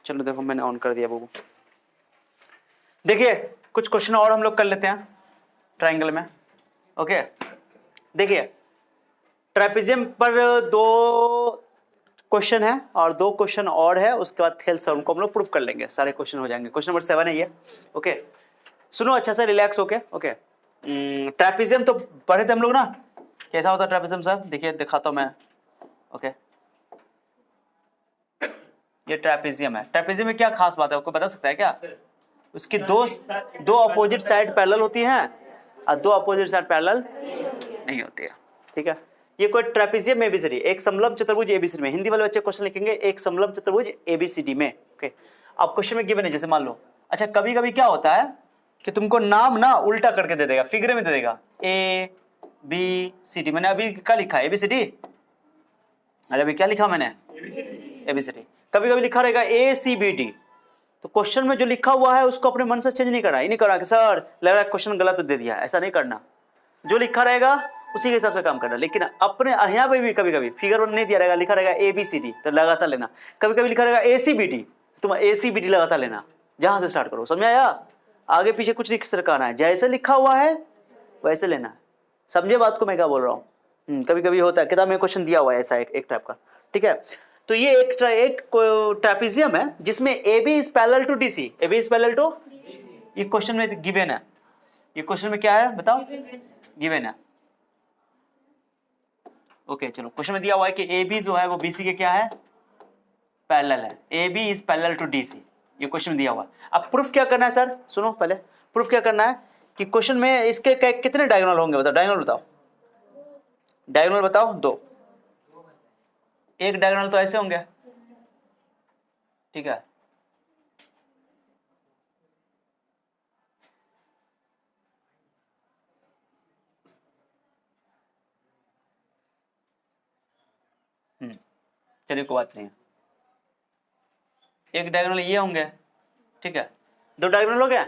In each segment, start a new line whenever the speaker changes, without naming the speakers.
चलो देखो मैंने ऑन कर दिया वो। देखिए कुछ क्वेश्चन और हम लोग कर लेते हैं ट्राइंगल में। ओके देखिए ट्रेपेजियम पर 2 क्वेश्चन है और 2 क्वेश्चन और है, उसके बाद थेल्सोरम को हम लोग प्रूफ कर लेंगे, सारे क्वेश्चन हो जाएंगे। क्वेश्चन नंबर 7 है ये। ओके सुनो अच्छा से, रिलैक्स होके। ओके ट्रेपेजियम तो पढ़े थे हम लोग ना, कैसा होता है ट्रेपेजियम सर? देखिए दिखाता हूं मैं। ओके ये ट्रेपेजियम है। ट्रेपेजियम में क्या खास बात है आपको बता सकता है क्या? उसकी दो अपोजिट साइड पैरेलल होती हैं और 2 अपोजिट साइड पैरेलल नहीं होती है। ठीक है, ये कोई ट्रेपेजियम एबीसीडी, एक समलंब चतुर्भुज एबीसीडी में। हिंदी वाले बच्चे क्वेश्चन लिखेंगे एक समलंब चतुर्भुज एबीसीडी में। ओके अब क्वेश्चन में गिवन है, जैसे मान लो, अच्छा कभी कभी क्या होता है कि तुमको नाम ना उल्टा करके दे देगा, फिगर में दे देगा ए बी सी डी। मैंने अभी क्या लिखा है? एबीसीडी। अरे अभी क्या लिखा मैंने? एबीसीडी। कभी कभी लिखा रहेगा ए सी बी डी, तो क्वेश्चन में जो लिखा हुआ है उसको अपने मन से चेंज नहीं करना। ये नहीं करना कि सर लग रहा है क्वेश्चन गलत दे दिया, ऐसा नहीं करना। जो लिखा रहेगा उसी के हिसाब से काम करना। लेकिन अपने यहाँ पे भी कभी कभी फिगर नहीं दिया रहेगा, लिखा रहेगा ए बी सी डी, तो लगातार लेना। कभी कभी लिखा रहेगा ए सी बी डी, तुम ए सी बी डी लगातार लेना, जहां से स्टार्ट करो। समझ आया? आगे पीछे कुछ नहीं सरकाना है, जैसे लिखा हुआ है वैसे लेना है। समझे बात को मैं क्या बोल रहा हूँ? कभी कभी होता है, किताब में क्वेश्चन दिया हुआ है ऐसा एक टाइप का। ठीक है, तो ये एक ट्रेपेजियम है जिसमें A B is parallel to D C. A B is parallel to, ये क्वेश्चन में गिवन है। ये क्वेश्चन में क्या है बताओ? गिवन है। ओके चलो, क्वेश्चन में दिया हुआ है कि ए बी जो है वो बी सी के क्या है? पैरेलल है। A B is parallel to D C, ये क्वेश्चन में दिया हुआ है। अब प्रूफ क्या करना है सर? सुनो पहले, प्रूफ क्या करना है कि क्वेश्चन में इसके कितने डायगोनल होंगे? बताओ डायगोनल बताओ, डायगोनल बताओ। 2। एक डायगोनल तो ऐसे होंगे, ठीक है। चलिए कोई बात नहीं है, एक डायगोनल ये होंगे, ठीक है। 2 डायगोनल हो गया,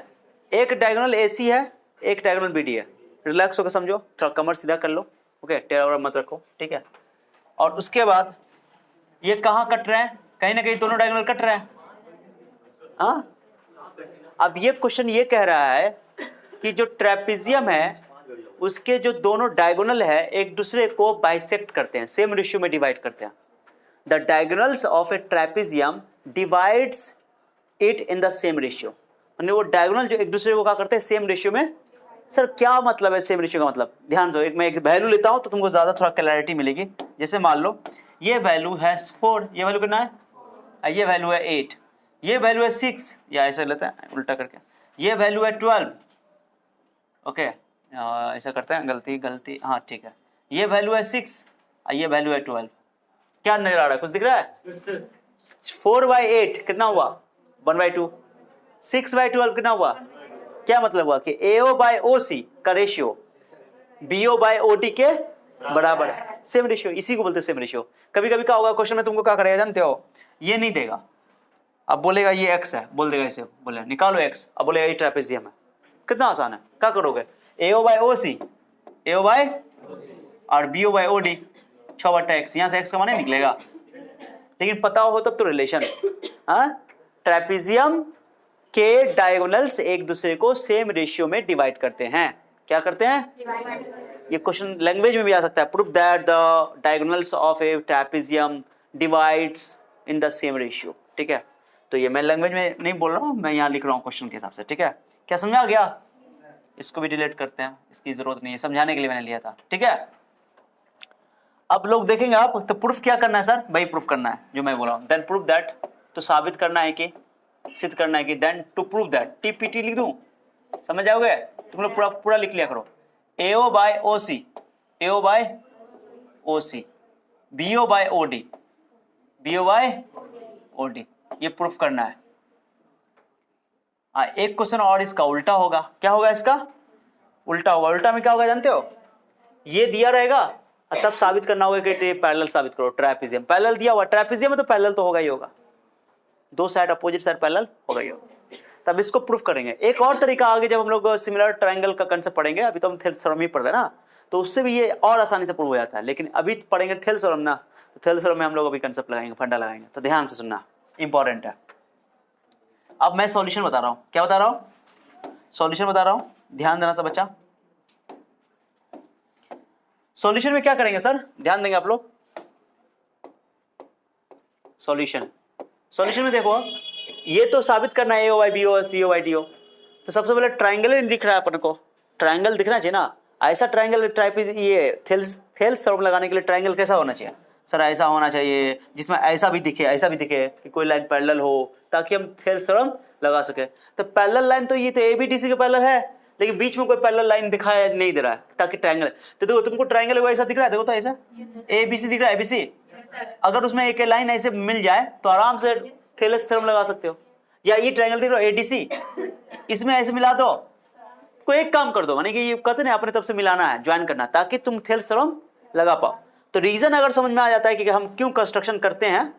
एक डायगोनल एसी है, एक डायगोनल बीडी है। रिलैक्स होकर समझो, थोड़ा कमर सीधा कर लो। ओके टेढ़ा मत रखो, ठीक है। और उसके बाद ये कहाँ कट रहे हैं? कहीं ना कहीं दोनों डायगोनल कट रहे हैं। हाँ अब ये क्वेश्चन ये कह रहा है कि जो ट्रेपेजियम है उसके जो दोनों डायगोनल है एक दूसरे को बाइसेक्ट करते हैं, सेम रेशियो में डिवाइड करते हैं। The diagonals of A trapezium divides it in the same ratio. वो डायगोनल जो एक दूसरे को क्या करते हैं? सेम रेशियो में। सर क्या मतलब है सेम रेशियो का? मतलब ध्यान से, मैं एक वैल्यू लेता हूं तो तुमको ज्यादा थोड़ा क्लैरिटी मिलेगी। जैसे मान लो ये वैल्यू है 4, ये वैल्यू कितना है? ये वैल्यू है 8, ये वैल्यू है 6, या ऐसे लेते हैं उल्टा करके, ये वैल्यू है 12। ओके ऐसा करते हैं, गलती हाँ ठीक है। ये वैल्यू है 6, ये वैल्यू है 12। क्या नजर आ रहा है? कुछ दिख रहा है? 4/8 कितना हुआ? 1/2। 6/12 कितना हुआ? क्या मतलब हुआ कि AO/OC का रेशियो BO/OD के बराबर है, सेम रेशियो, इसी को बोलते हैं सेम रेशियो। कभी कभी क्या होगा क्वेश्चन में, तुमको क्या करेगा जानते हो? ये नहीं देगा, अब बोलेगा ये x है, बोल देगा इसे, बोले निकालो x, अब बोलेगा ये ट्रेपेजियम है। कितना आसान है, क्या करोगे? AO/OC, AO/ और BO/OD 6/x, यहां से x का मान निकलेगा। लेकिन पता हो तब तो रिलेशन। हाँ ट्रेपेजियम के डायगोनल्स एक दूसरे को सेम रेशियो में डिवाइड करते हैं। क्या करते हैं? ये क्वेश्चन लैंग्वेज में भी आ सकता है। Proof that the diagonals of A trapezium divides in the same ratio. ठीक है, तो ये मैं लैंग्वेज में नहीं बोल रहा हूँ, मैं यहाँ लिख रहा हूँ क्वेश्चन के हिसाब से। ठीक है, क्या समझा गया? इसको भी डिलीट करते हैं, इसकी जरूरत नहीं है, समझाने के लिए मैंने लिया था। ठीक है, अब लोग देखेंगे आप, तो प्रूफ क्या करना है सर? वही प्रूफ करना है जो मैं बोल रहा हूँ। देन प्रूफ दैट, तो साबित करना है कि, सिद्ध करना है कि। Then to prove that, TPT लिख दूं, समझ जाओगे? तुम लोग पूरा लिख लिया करो। AO/OC, AO/OC, BO/OD, BO/OD, ये प्रूफ करना है। एक क्वेश्चन और इसका उल्टा होगा। क्या होगा इसका? उल्टा होगा। उल्टा में क्या होगा जानते हो? ये दिया रहेगा तब साबित करना होगा कि पैरेलल साबित करो। ट्रेपेजियम पैरेलल दिया हुआ, ट्रेपेजियम में तो पैरेलल तो होगा ही होगा, 2 साइड अपोजिट साइड पैरेलल होगा ही होगा, तब इसको प्रूफ करेंगे। एक और तरीका आगे जब हम लोग सिमिलर ट्रायंगल का कंसेप्ट पढ़ेंगे, अभी तो हम थेल्सोरम ही पढ़ रहे हैं ना, तो उससे भी ये और आसानी से प्रूव हो जाता है। लेकिन अभी पढ़ेंगे थेल्सोरम ना, तो थेल्सोरम में हम लोग अभी कंसेप्ट लगाएंगे, फंडा लगाएंगे, तो ध्यान से सुनना, इंपॉर्टेंट है। अब मैं सॉल्यूशन बता रहा हूं, क्या बता रहा हूं, सॉल्यूशन बता रहा हूं, ध्यान देना सब बच्चा। सॉल्यूशन में क्या करेंगे सर, ध्यान देंगे आप लोग। सॉल्यूशन में देखो, ये तो साबित करना है AO बाई BO और CO बाई DO, तो सबसे पहले ट्राइंगल दिख रहा है अपन को, ट्राइंगल दिखना चाहिए ना। ऐसा ट्राइंगल ट्राइपीज, ये थेल्स थ्योरम लगाने के लिए ट्राइंगल कैसा होना चाहिए सर, ऐसा होना चाहिए जिसमें ऐसा भी दिखे, ऐसा भी दिखे कि कोई लाइन पैरेलल हो, ताकि हम थेल्स थ्योरम लगा सके। तो पैरेलल लाइन तो ये तो ABDC के पैरेलल है, लेकिन बीच में कोई पैरेलल लाइन दिखाया नहीं दे रहा है, ताकि ट्राइंगल, तो देखो तुमको ट्राइंगल ऐसा दिख रहा है, देखो तो ऐसा ABC दिख रहा है, ABC। अगर उसमें एक लाइन ऐसे मिल जाए तो आराम से थेल्स थ्योरम लगा सकते हो। या ये ट्राइंगल दिख रहा है ADC, इसमें ऐसे मिला दो, कोई एक काम कर दो, माने कि ये कहते हैं अपने तरफ से मिलाना है, ज्वाइन करना, ताकि तुम थेल्स थ्योरम लगा पाओ। तो रीजन अगर समझ में आ जाता है कि हम क्यों कंस्ट्रक्शन करते हैं,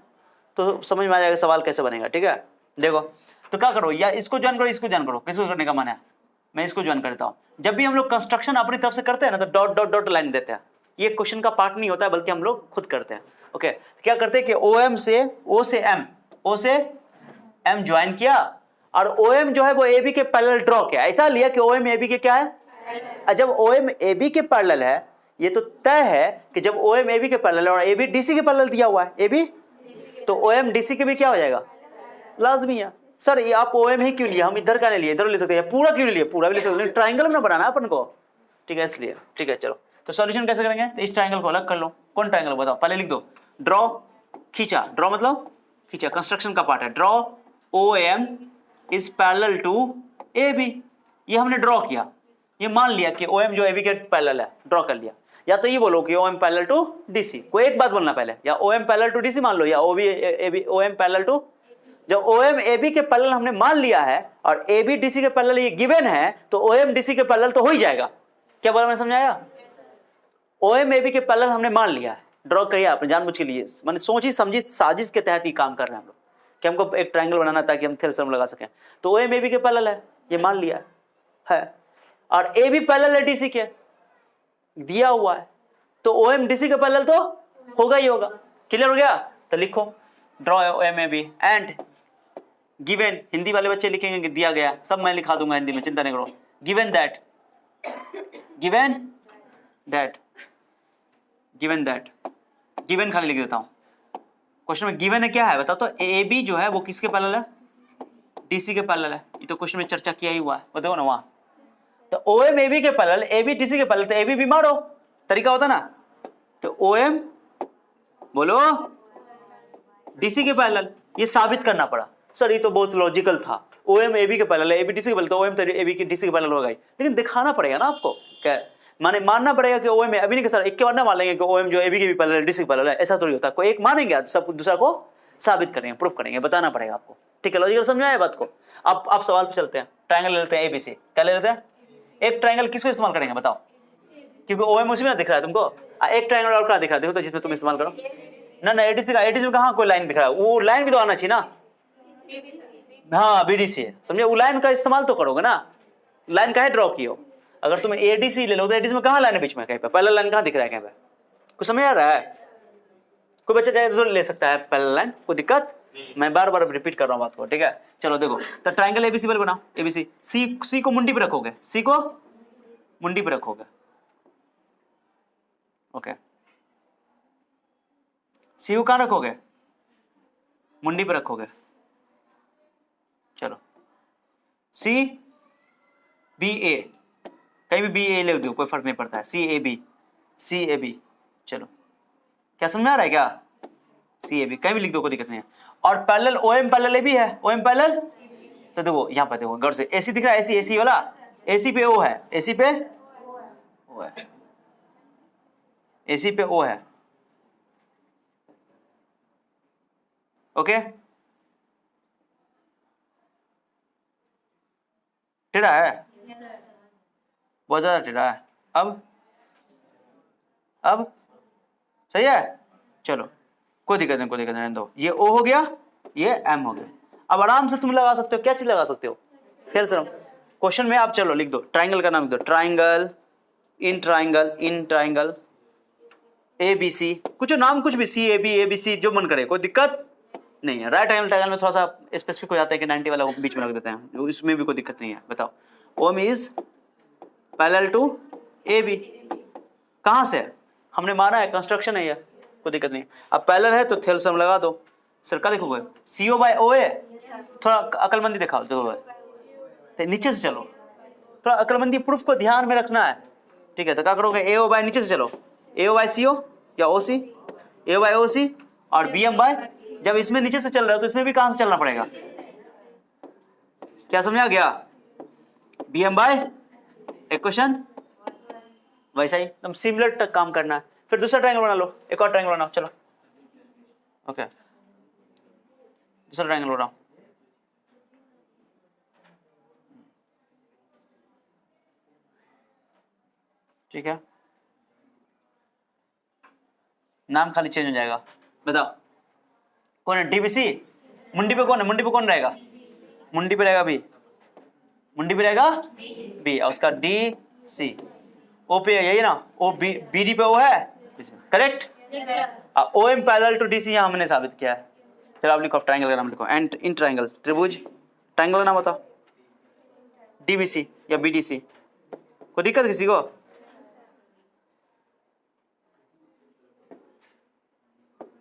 तो समझ में आ जाएगा सवाल कैसे बनेगा। ठीक है, देखो तो क्या करो, या इसको ज्वाइन करो, इसको ज्वाइन करो, किसको करने का मन है, मैं इसको ज्वाइन करता हूं। जब भी हम लोग कंस्ट्रक्शन अपनी तरफ से करते हैं ना, तो डॉट डॉट डॉट लाइन देते हैं, ये क्वेश्चन का पार्ट नहीं होता है, बल्कि हम लोग खुद करते हैं। ओके, क्या करते हैं कि OM से O से M, O से M ज्वाइन किया, और OM जो है वो AB के पैरेलल ड्रॉ किया, ऐसा लिया कि OM AB के क्या है, जब OM AB के पैरेलल है, ये तो तय है कि जब OM AB के पैरेलल और AB DC के पैरेलल दिया हुआ है, AB तो OM DC के भी क्या हो जाएगा, लाजमी है। सर ये आप OM ही क्यों लिया, हम इधर का नहीं लिए, इधर ले सकते हैं, पूरा क्यों नहीं लिए, पूरा भी ले सकते हैं, ट्राइंगल में बनाना है अपन को। ठीक है, इसलिए ठीक है। चलो तो सॉल्यूशन कैसे करेंगे, तो इस ट्राइंगल को अलग कर लो। कौन ट्राइंगल बताओ, पहले लिख दो, ड्रॉ, खींचा, ड्रॉ मतलब खींचा, कंस्ट्रक्शन का पार्ट है, draw OM is parallel to AB, ये हमने ड्रॉ किया, ये मान लिया कि OM जो AB के पैरेलल है, ड्रॉ कर लिया। या तो ये बोलो कि OM पैरेलल टू DC, कोई एक बात बोलना पहले, या OM पैरेलल टू DC मान लो, या OM पैरेलल टू, जब OM AB के पैरेलल हमने मान लिया है और AB DC के पैरेलल ये गिवन है, तो OM DC के पैरेलल तो हो ही जाएगा। क्या बोला मैंने, समझाया? OM AB के पैरेलल हमने मान लिया है, ड्रॉ करिए आपने जानबूझ के लिए, मैंने सोची समझी साजिश के तहत ही काम कर रहे हैं हम लोग, कि हमको एक ट्राइंगल बनाना ताकि हम थेल्स थ्योरम लगा सकें। तो OM AB के पैरेलल है, ये मान लिया है, और AB पैरेलल है DC के, दिया हुआ है, तो OM DC के पैरेलल तो होगा ही होगा। क्लियर हो गया? तो लिखो draw OM AB and given, Hindi वाले बच्चे लिखेंगे कि दिया गया, सब मैं लिखा दूंगा हिंदी में, चिंता नहीं करो। Given that, given that, given that, given खाली लिख देता हूं। क्वेश्चन में गिवन है क्या है बताओ तो, AB जो है वो किसके पैरेलल है, DC के पैरेलल है, ये तो क्वेश्चन में चर्चा किया ही हुआ है, बताओ ना वहां। तो OM AB के पैरेलल, AB DC के पैरेलल, तो AB भी मारो, तरीका होता ना। तो OM बोलो DC के पैरेलल, ये साबित करना पड़ा। सर ये तो बहुत लॉजिकल था, OM AB के पैरेलल, AB DC के पैरेलल, तो OM तो AB के DC के पैरेलल होगा ही, लेकिन दिखाना पड़ेगा ना आपको, क्या माने मानना पड़ेगा कि OM अभी नहीं कि सर एक के बाद ना मान लेंगे कि OM जो AB के भी पैरेलल DC के पैरेलल है, ऐसा थोड़ी होता है। कोई एक मानेंगे सब दूसरा को साबित करेंगे, प्रूफ करेंगे, बताना पड़ेगा आपको। ठीक है, लॉजिकल समझ आया बात को? अब आप सवाल पे चलते हैं। ट्राइंगल ले लेते हैं ABC, क्या ले लेते हैं, एक ट्राइंगल किसको इस्तेमाल करेंगे बताओ, क्योंकि OM उसमें ना दिख रहा है तुमको, एक ट्राइंगल और क्या दिख रहा है देखो तो, जिसमें तुम इस्तेमाल करो ना। ADC का, ADC में कहाँ कोई लाइन दिख रहा है, वो लाइन भी तो आना चाहिए ना। हाँ BDC है, समझे, वो लाइन का इस्तेमाल तो करोगे ना, लाइन काहे ड्रॉ की हो। अगर तुम ADC ले लो तो ADC में कहाँ लाइन है बीच में, कहीं पे पहला लाइन कहाँ दिख रहा है, कहीं पे कुछ समझ आ रहा है? कोई बच्चा चाहे तो ले सकता है पहला लाइन, कोई दिक्कत, मैं बार बार रिपीट कर रहा हूँ बात को। ठीक है, चलो देखो तो ट्राइंगल ABC पर बनाओ, ABC, C को मुंडी पे रखोगे, C को मुंडी पे रखोगे, ओके, C को कहाँ रखोगे, मुंडी पे रखोगे। चलो CBA, कहीं भी BA ले दो, कोई फर्क नहीं पड़ता है, CAB, चलो क्या समझ आ रहा है क्या, CAB कहीं भी लिख दो, कोई दिक्कत नहीं है। और पैरेलल OM पैरेलल AB है, OM पैरेलल, तो देखो यहाँ पर देखो गौर से, AC दिख रहा है, AC वाला, AC पे O है, AC पे O है, AC पे O है, ओके, टेढ़ा है, बहुत ज्यादा टेढ़ा है। अब सही है, चलो कोई दिक्कत नहीं, कोई दिक्कत नहीं, दो, ये O हो गया, ये M हो गया। अब आराम से तुम लगा सकते हो, क्या चीज लगा सकते हो, थेल्स थ्योरम। क्वेश्चन में आप चलो लिख दो, ट्राइंगल का नाम लिख दो, ट्राइंगल इन ट्राइंगल ABC, कुछ नाम कुछ भी, CAB ABC जो मन करे, कोई दिक्कत नहीं है। राइट एंगल ट्रायंगल में थोड़ा सा स्पेसिफिक हो जाता है कि 90 वाला बीच में रख देते हैं, इसमें भी कोई दिक्कत नहीं है। बताओ, OM is parallel to AB। कहां से? हमने माना है, कंस्ट्रक्शन है ये, कोई दिक्कत नहीं। अब पैरेलल है तो थ्योरम लगा दो। सर क्या लिखोगे? CO by OA। थोड़ा अकलमंदी दिखाओ, तो नीचे से चलो, थोड़ा अकलमंदी, प्रूफ को ध्यान में रखना है, ठीक है। तो क्या करोगे? AO बाय नीचे से चलो, AO बाय CO या OC, AO बाय OC और BM बाय, जब इसमें नीचे से चल रहा है तो इसमें भी कहां से चलना पड़ेगा? क्या समझा गया? BM बाय इक्वेशन, वैसा ही एकदम सिमिलर काम करना है। फिर दूसरा ट्रायंगल बना लो, एक और ट्रायंगल बनाओ, चलो। ओके, दूसरा ट्रायंगल बनाओ। ठीक है, नाम खाली चेंज हो जाएगा। बताओ कौन है? DBC। मुंडी पे कौन है? मुंडी पे कौन रहेगा? मुंडी पे रहेगा B, मुंडी पे रहेगा B, और उसका DC। O पे यही ना, O BD पे O है, correct. OM parallel to DC यहाँ हमने साबित किया है। चलो आप लिखो, ट्रायंगल का नाम लिखो, एंड इन ट्रायंगल, त्रिभुज, ट्रायंगल का नाम बताओ, DBC या BDC। कोई दिक्कत किसी को?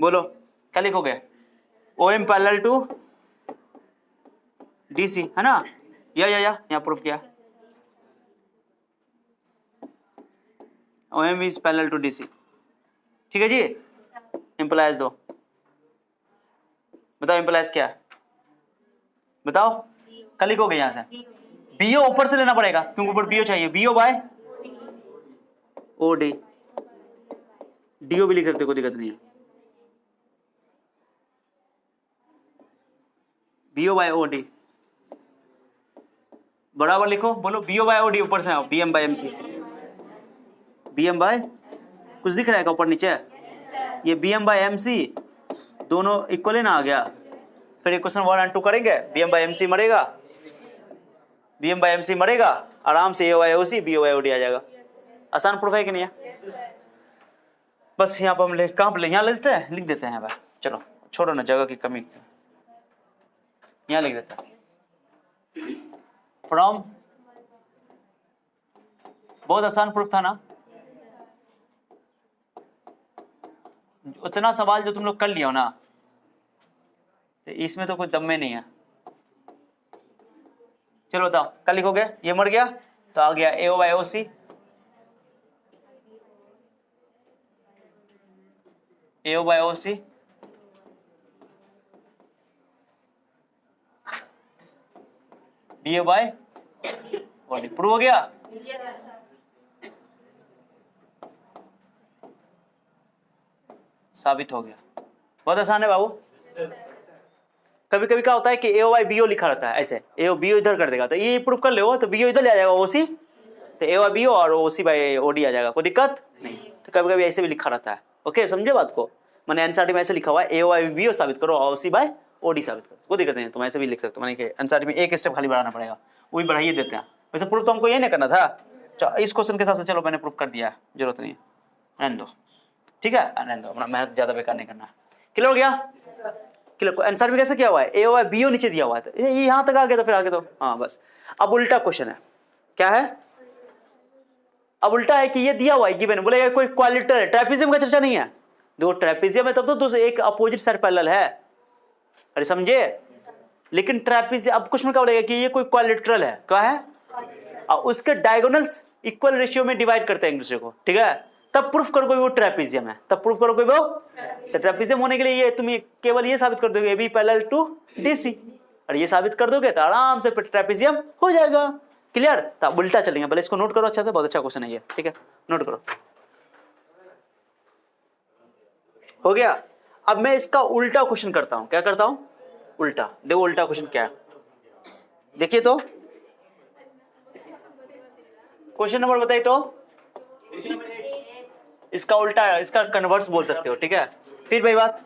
बोलो, क्या लिखोगे? OM पैरेलल टू DC है ना, या यहाँ प्रूफ किया, OM is parallel to DC। ठीक है जी, इंप्लाइज दो, बताओ इंप्लाइज क्या है? बताओ, क्या लिखोगे यहां से? BO ऊपर से लेना पड़ेगा क्योंकि ऊपर BO चाहिए, BO बाय OD, DO भी लिख सकते हो, कोई दिक्कत नहीं है। BO बाय OD बराबर लिखो, बोलो BO बाय OD, ऊपर से आओ BM by MC, BM by, कुछ दिख रहा है क्या ऊपर नीचे? ये BM बाय MC दोनों इक्वल ना आ गया। फिर इक्वेशन 1 और 2 करेंगे, BM बाय MC मरेगा, BM बाय MC मरेगा, आराम से AO by OC BO by OD आ जाएगा। आसान प्रूफ है कि नहीं है? बस यहाँ पर हम कहाँ पर यहाँ लिख देते हैं भाई, चलो छोड़ो ना, जगह की कमी, यहाँ लिख देते हैं। फ्रॉम, बहुत आसान प्रूफ था ना, उतना सवाल जो तुम लोग कर लिया हो ना, तो इसमें तो कोई दम में नहीं है। चलो बताओ, क्या लिखोगे? ये मर गया तो आ गया AO by OC, AO by OC BO by OD, prove हो गया। साबित हो गया, बहुत आसान है बाबू। कभी कभी क्या होता है कि AO बाय BO लिखा रहता है, ऐसे AO BO इधर कर देगा, तो ये प्रूफ कर लो तो BO इधर ले आ जाएगा OC, तो AO बाय BO और OC बाय OD आ जाएगा, कोई दिक्कत नहीं। तो कभी कभी ऐसे भी लिखा रहता है। ओके, समझे बात को? मैंने एनसीईआरटी में ऐसे लिखा हुआ है, AO बाय BO साबित करो और OC बाय OD साबित करो, कोई दिक्कत नहीं, तुम ऐसे भी लिख सकते हो। मैंने एनसीईआरटी में एक स्टेप खाली बढ़ाना पड़ेगा, वो भी बढ़ाइए देते हैं। वैसे प्रूफ तो हमको ये नहीं करना था, इस क्वेश्चन के हिसाब से चलो मैंने प्रूफ कर दिया है, जरूरत नहीं है, रहने दो, ठीक है, रहने दो, अपना मेहनत ज्यादा बेकार नहीं करना। क्लियर हो गया? क्लियर? आंसर भी कैसे किया हुआ है? AO बाय BO नीचे दिया हुआ है, तो ये यहां तक आ गया तो फिर आगे तो हाँ बस। अब उल्टा क्वेश्चन है, क्या है? अब उल्टा है कि ये दिया हुआ है गिवन, बोलेगा कोई क्वालिटर है, ट्रेपेजियम का चर्चा नहीं है, दो ट्रेपेजियम है तब तो दूसरे एक अपोजिट साइड पैरेलल है, अरे समझे? लेकिन ट्रेपेजियम, अब क्वेश्चन क्या बोलेगा कि ये कोई क्वालिटरल है, क्या है? और उसके डायगोनल्स इक्वल रेशियो में डिवाइड करते हैं एक दूसरे को, ठीक है, तब प्रूफ करो कोई वो ट्रेपेजियम है, तब प्रूफ करो कोई वो। तो ट्रेपेजियम होने के लिए ये तुम केवल ये साबित कर दोगे AB पैरेलल टू DC, और ये साबित कर दोगे तो आराम से ट्रेपेजियम हो जाएगा। क्लियर? तो अब उल्टा चलेंगे, पहले इसको नोट करो अच्छे से, बहुत अच्छा क्वेश्चन है ये, ठीक है, नोट करो। हो गया? अब मैं इसका उल्टा क्वेश्चन करता हूं, क्या करता हूं? उल्टा। देखो उल्टा क्वेश्चन क्या है, देखिए तो क्वेश्चन नंबर बताइए तो, इसका उल्टा, इसका कन्वर्स बोल सकते हो, ठीक है। फिर भाई बात,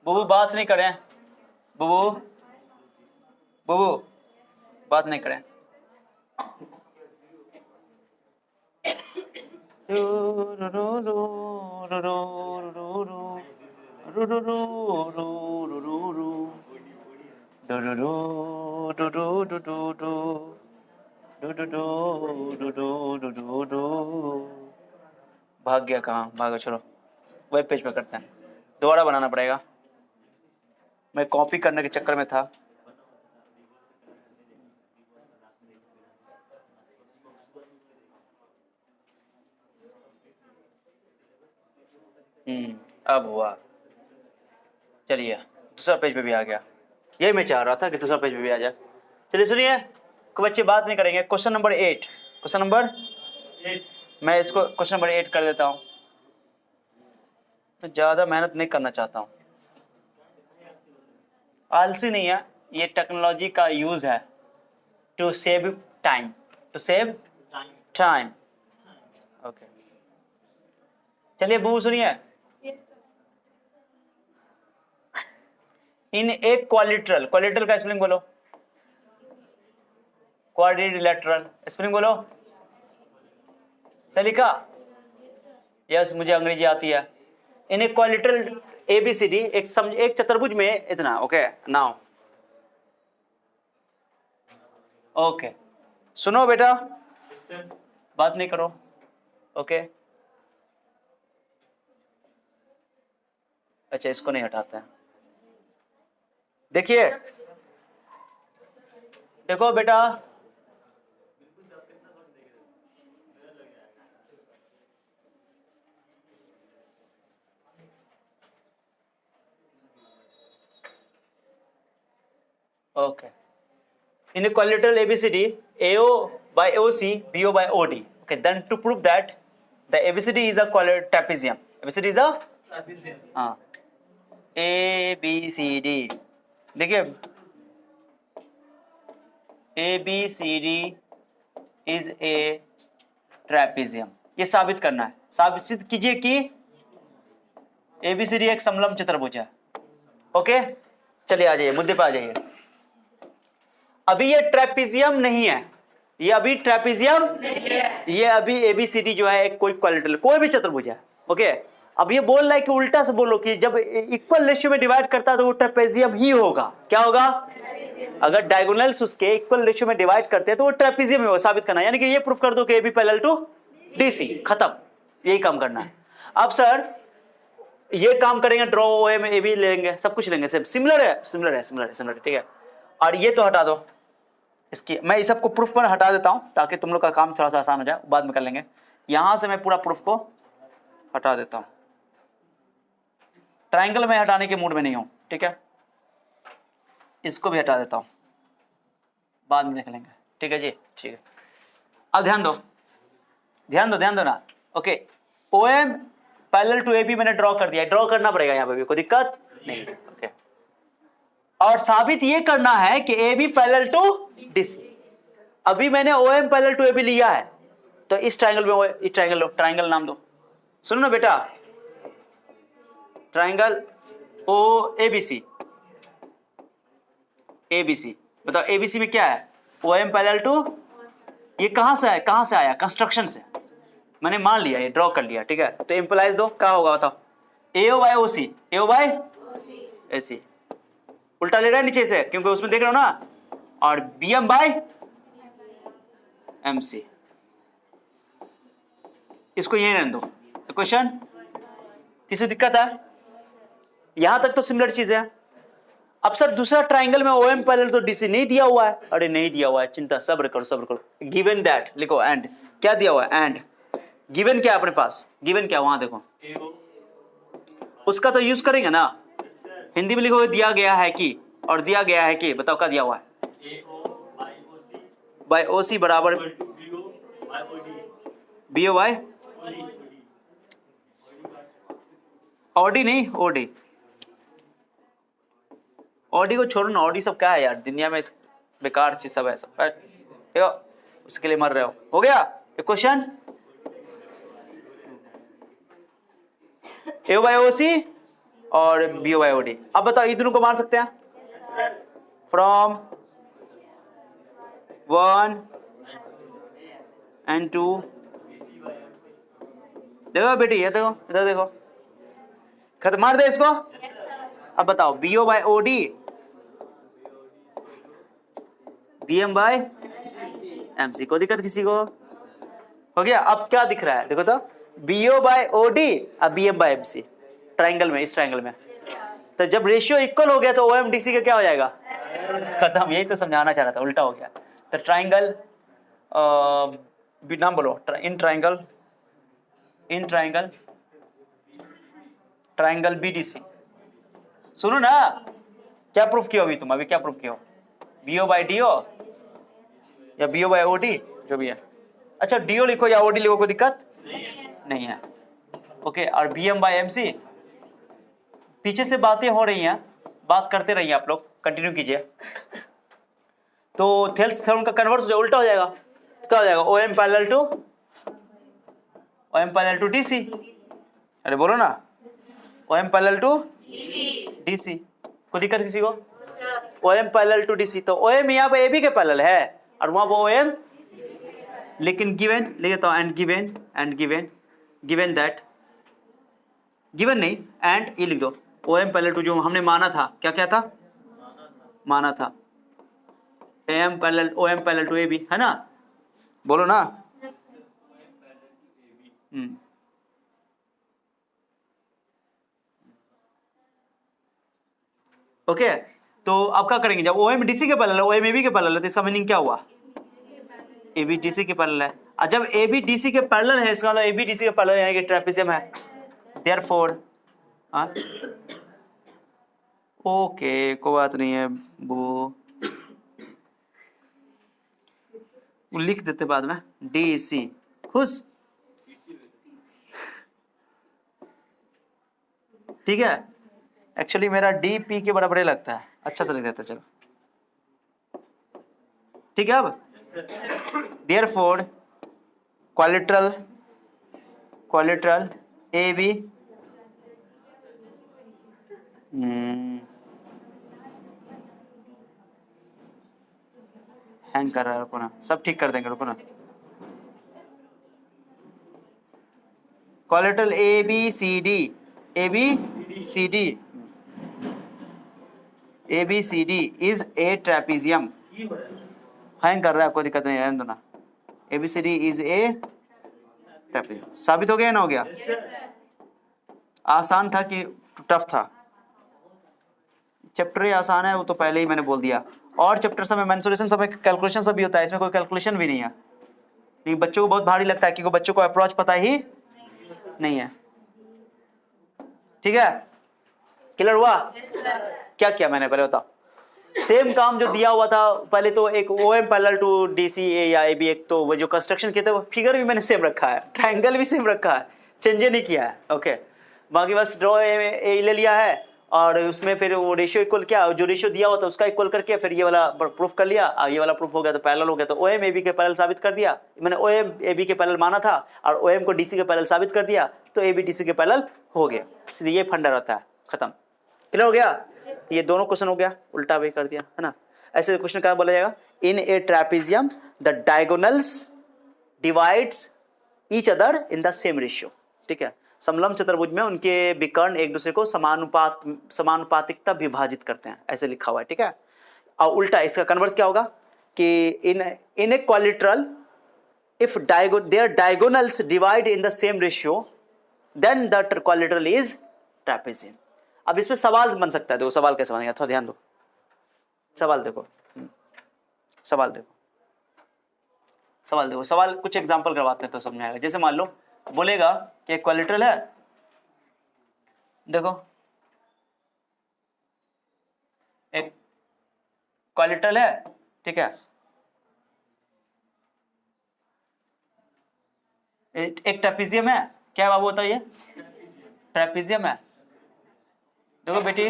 बुबू बात नहीं करें, बुबू बुबू बात नहीं करें। भाग गया कहाँ, भागो चलो वेब पेज पे करते हैं, दोबारा बनाना पड़ेगा, मैं कॉपी करने के चक्कर में था। अब हुआ, चलिए दूसरा पेज पे भी आ गया, यही मैं चाह रहा था कि दूसरा पेज पे भी आ जाए। चलिए सुनिए, कोई बच्चे बात नहीं करेंगे। क्वेश्चन नंबर 8, क्वेश्चन नंबर 8, मैं इसको क्वेश्चन नंबर 8 कर देता हूँ, तो ज़्यादा मेहनत नहीं करना चाहता हूँ, आलसी नहीं है, ये टेक्नोलॉजी का यूज़ है to save time, to save time. Okay चलिए बू सुनिए, इन एक क्वालिटरल, क्वालिटरल का स्पेलिंग बोलो, क्वाड्रिलेटरल स्पेलिंग बोलो, सलीका, यस मुझे अंग्रेजी आती है। इन एक क्वालिटरल एबीसीडी, एक चतुर्भुज में इतना, ओके नाउ, ओके सुनो बेटा, बात नहीं करो, ओके अच्छा इसको नहीं हटाते हैं, देखिए देखो बेटा, okay in a quadrilateral ABCD, AO by OC, BO by OD. Okay, then to prove that the ABCD is a trapezium. ABCD is a trapezium. हाँ, ABCD. देखिए, ABCD is a trapezium. ये साबित करना है, साबित कीजिए कि ABCD एक समलंब चतुर्भुज है। ओके, चलिए आ जाइए मुद्दे पे आ जाइए। अभी ये ट्रेपेजियम नहीं है, ये अभी ट्रेपेजियम नहीं है, ये अभी एबीसीडी जो है एक कोई क्वालिटरल, कोई भी चतुर्भुज है। ओके, अब ये बोल रहा है कि उल्टा से बोलो कि जब इक्वल रेशियो में डिवाइड करता है तो वो ट्रेपेजियम ही होगा। क्या होगा? अगर डायगोनल्स उसके इक्वल रेशियो में डिवाइड करते हैं तो वो ट्रेपेजियम ही होगा, साबित करना है। यानी कि ये प्रूफ कर दो कि एबी पैरेलल टू डीसी, खत्म, यही काम करना है। अब सर ये काम करेंगे, ड्रॉ ओए में एबी लेंगे, सब कुछ लेंगे, सब सिमिलर है, सिमिलर है, सिमिलर है, सिमिलर है, ठीक है। और ये तो हटा दो, इसकी मैं इस सबको प्रूफ पर हटा देता हूं ताकि तुम लोग का काम थोड़ा सा आसान हो जाए, बाद में कर लेंगे। यहां से मैं पूरा प्रूफ को हटा देता हूं, ट्रायंगल में हटाने के मूड में नहीं हूं, ठीक है। इसको भी हटा देता हूं, बाद में देख लेंगे, ठीक है जी, ठीक है। अब ध्यान दो, ध्यान दो, ध्यान दो ना। Okay, OM parallel to AB मैंने ड्रॉ कर दिया, ड्रॉ करना पड़ेगा यहां पे भी, कोई दिक्कत नहीं, ओके। और साबित ये करना है कि एबी पैरेलल टू डीसी। अभी मैंने OM पैरेलल टू AB लिया है, तो इस ट्रायंगल में इस ट्रायंगल लो, ट्रायंगल नाम दो, सुनो ना बेटा, ट्रायंगल OABC, ABC, बताओ ABC में क्या है? OM पैरेलल टू, ये कहां से है, कहां से आया? कंस्ट्रक्शन से, मैंने मान लिया, ये ड्रॉ कर लिया, ठीक है। तो इंप्लाइज दो, क्या होगा बताओ? AO by OC, AO by AC, उल्टा ले रहा है नीचे से क्योंकि उसमें देख रहे हो ना, और BM बाय MC, इसको यही रहने दो। क्वेश्चन किसी दिक्कत है? यहां तक तो सिमिलर चीज है। अब सर दूसरा ट्राइंगल में OM पैरेलल तो DC नहीं दिया हुआ है, अरे नहीं दिया हुआ है, चिंता, सब्र करो, सब्र करो। गिवन दैट लिखो, एंड क्या दिया हुआ है? एंड गिवन क्या अपने पास, गिवन क्या वहां देखो, उसका तो यूज करेंगे ना, हिंदी में लिखोगे दिया गया है कि, और दिया गया है कि, बताओ क्या दिया हुआ है? बाय OC बराबर BO बाय OD, नहीं OD, OD को छोड़ो ना, OD सब क्या है यार दुनिया में, बेकार चीज सब है सब, देखो उसके लिए मर रहे हो गया एक क्वेश्चन। AO बाय OC और BO बाय OD। अब बताओ ये दोनों को मार सकते हैं? फ्रॉम 1 and 2 देखो बेटी, ये देखो, इधर देखो, खत्म, मार दे इसको। अब बताओ, BO by OD, BM by MC, को दिक्कत किसी को? हो गया। अब क्या दिख रहा है देखो तो, बीओ बाय ओडी अब बीएम बाय एमसी, ट्राइंगल में, इस ट्राइंगल में। तो जब रेशियो इक्वल हो गया तो ओएमडीसी का क्या हो जाएगा? खत्म। यही तो समझाना चाह रहा था, उल्टा हो गया। तो ट्राइंगल, नाम बोलो, in triangle, in triangle, triangle BDC. सुनो ना, क्या प्रूफ किया अभी तुम? अभी क्या प्रूफ किया? बीओ बाय डीओ या बीओ बाय ओडी, जो भी है। अच्छा, डीओ लिखो या ओडी लिखो, कोई दिक्कत नहीं है। ओके, और बीएम बाय एमसी। पीछे से बातें हो रही हैं, बात करते रहिए आप लोग, कंटिन्यू कीजिए। तो थेल्स थ्योरम का कन्वर्स हो जाएगा, उल्टा हो जाएगा। क्या हो जाएगा? OM parallel to DC. अरे बोलो ना, ओएम पैरेलल टू डीसी। कोई दिक्कत किसी को? ओएम पैरेलल टू डीसी, तो ओएम यहाँ पे एबी के पैरेलल है और वहां पर ओएम, लेकिन गिवन ले लेता हूं, एंड गिवन दैट, गिवन नहीं, एंड ये लिख दो, ओएम पैरेलल टू, जो हमने माना था, क्या था? माना था ओएम पैरेलल टू एबी, है ना? बोलो ना। ओके, तो अब क्या करेंगे? जब ओएम डीसी के पैरेलल है, ओएम एबी के पैरेलल है, तो इसका मीनिंग क्या हुआ? एबी डीसी के पैरेलल है। और जब एबी डीसी के पैरेलल है, इसका मतलब एबी डीसी के पैरेलल यानी कि ट्रेपेजियम है। देयरफॉर, ओके, कोई बात नहीं है, वो लिख देते बाद में, डीसी। खुश? ठीक है। एक्चुअली मेरा डी पी के बराबर लगता है, अच्छा से लिख देते, चलो ठीक है। अब देयरफॉर क्वालिट्रल ए बी, हैंग कर रहा है, रुको ना, सब ठीक कर देंगे, रुको ना। Quadrilateral A B C D, A B C D is a trapezium. Hang कर रहा है, कोई दिक्कत नहीं, रहने दो ना। A B C D is a trapezium. साबित हो गया ना? हो गया। आसान था कि टफ था? चैप्टर ही आसान है, वो तो पहले ही मैंने बोल दिया। और चैप्टर सब में मेंसुरेशन सब में कैलकुलेशन सब भी होता है, इसमें कोई कैलकुलेशन भी नहीं है। लेकिन बच्चों को बहुत भारी लगता है क्योंकि बच्चों को अप्रोच पता ही नहीं है। ठीक है, क्लियर हुआ? क्या किया मैंने पहले बताओ? सेम काम जो दिया हुआ था पहले, तो एक ओएम पैरेलल टू डीसी ए या एबी, एक तो वो जो कंस्ट्रक्शन किए थे वो फिगर भी मैंने सेम रखा है, ट्रायंगल भी सेम रखा है, चेंज नहीं किया है। ओके, बाकी बस ड्रॉ ए ले लिया है और उसमें फिर वो रेशियो इक्वल, क्या जो रेशियो दिया हुआ था उसका इक्वल करके फिर ये वाला प्रूफ कर लिया। ये वाला प्रूफ हो गया तो पैरेलल हो गया, तो ओएम एबी के पैरेलल साबित कर दिया मैंने। ओएम एबी के पैरेलल माना था और ओएम को डीसी के पैरेलल साबित कर दिया, तो एबी डीसी के पैरेलल हो गया। सीधे ये फंडा रहता है, खत्म। क्लियर हो गया? ये दोनों क्वेश्चन हो गया, उल्टा भी कर दिया, है ना? ऐसे क्वेश्चन क्या बोला जाएगा? In a trapezium the diagonals divides each other in the same ratio. ठीक है, समलंब चतुर्भुज में उनके विकर्ण एक दूसरे को समानुपातिकता विभाजित करते हैं, ऐसे लिखा हुआ है। ठीक है, और उल्टा इसका कन्वर्स क्या होगा कि in a quadrilateral if their diagonals divide in the same ratio then the quadrilateral is trapezium. अब इसमें सवाल बन सकता है, देखो सवाल कैसे बनेगा, थोड़ा ध्यान दो। सवाल देखो, सवाल देखो, सवाल कुछ एग्जांपल करवाते हैं तो समझ में आएगा। जैसे मान लो बोलेगा कि एक क्वालिट्रल है, देखो एक क्वालिट्रल है, ठीक है, एक ट्रेपेजियम है। क्या बाबू होता है ये? ट्रेपेजियम है। देखो बेटी,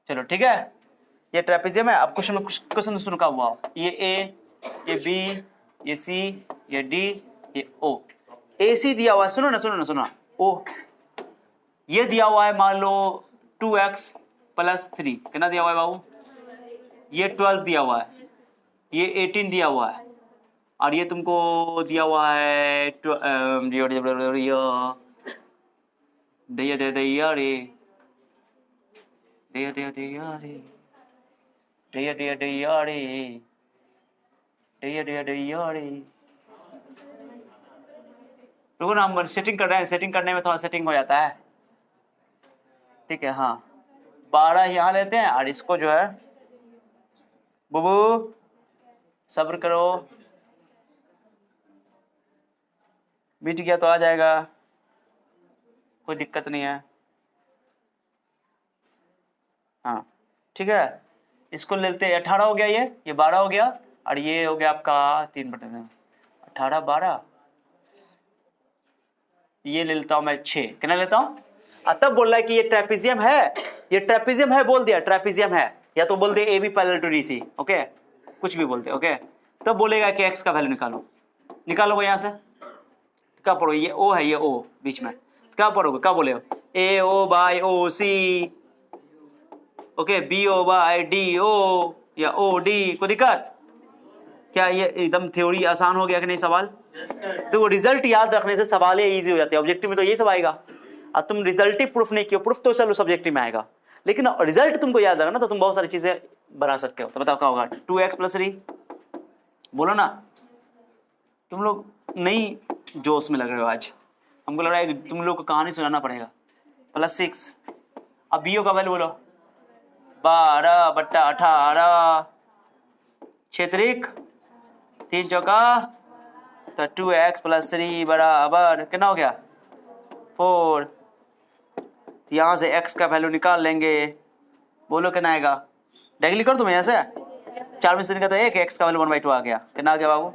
चलो ठीक है, ये ट्रेपेजियम है। अब क्वेश्चन में कुछ क्वेश्चन सुन का हुआ, ये ए, ये बी, ये सी, ये डी, ये ओ। ए सी दिया हुआ है, सुनो ना, ओ ये दिया हुआ है, मान लो 2x + 3, कितना दिया हुआ है बाबू? ये 12 दिया हुआ है, ये 18 दिया हुआ है, और ये तुमको दिया हुआ है रुको ना, हम सेटिंग कर रहे हैं, सेटिंग करने में थोड़ा सेटिंग हो जाता है, ठीक है। हाँ 12 यहाँ लेते हैं और इसको जो है बुबू सब्र करो, मिट गया तो आ जाएगा, कोई दिक्कत नहीं है। हाँ ठीक है, इसको लेते हैं 18 हो गया, ये 12 हो गया और ये हो गया आपका 3/18, 12, ये ले लेता हूं मैं 6, कितना लेता हूं? तब बोल रहा है कि ये ट्रेपेजियम है, ये ट्रेपेजियम है, बोल दिया ट्रेपेजियम है, या तो बोल दे A B parallel to D C, okay, कुछ भी बोलते, ओके। तब बोलेगा कि एक्स का वैल्यू निकालो, निकालो वो यहाँ से, क्या पढ़ो, ये ओ है, ये ओ बीच में, क्या पढ़ोगे, क्या बोले हो, A O by O C, okay, B O by D O या ओ डी, कोई दिक्कत? क्या ये एकदम थ्योरी आसान हो गया कि नहीं सवाल? तो रिजल्ट याद रखने से सवाल ये इजी हो जाते हैं, ऑब्जेक्टिव में तो ये सब आएगा। अब तुम रिजल्ट ही प्रूफ नहीं किया, प्रूफ तो चलो सब्जेक्टिव में आएगा, लेकिन रिजल्ट तुमको याद रखना तो तुम बहुत सारी चीजें बना सकते हो। तो बताओ क्या होगा, 2x + 3, बोलो ना, तुम लोग नहीं जोश में लग रहे हो आज, हमको लग रहा है कि तुम लोग को कहानी सुनाना पड़ेगा। +6, अब बी ओ का वैल्यू बोलो, 12/18, 6 त्रिक 3 चौका, तो 2x + 3 बराबर कितना हो गया, 4। यहाँ से x का वैल्यू निकाल लेंगे, बोलो कितना आएगा, डायरेक्टली कर दूं मैं यहाँ से, 4 में से निकालता है 1, x का वैल्यू 1/2 आ गया, कितना आ गया बाबू?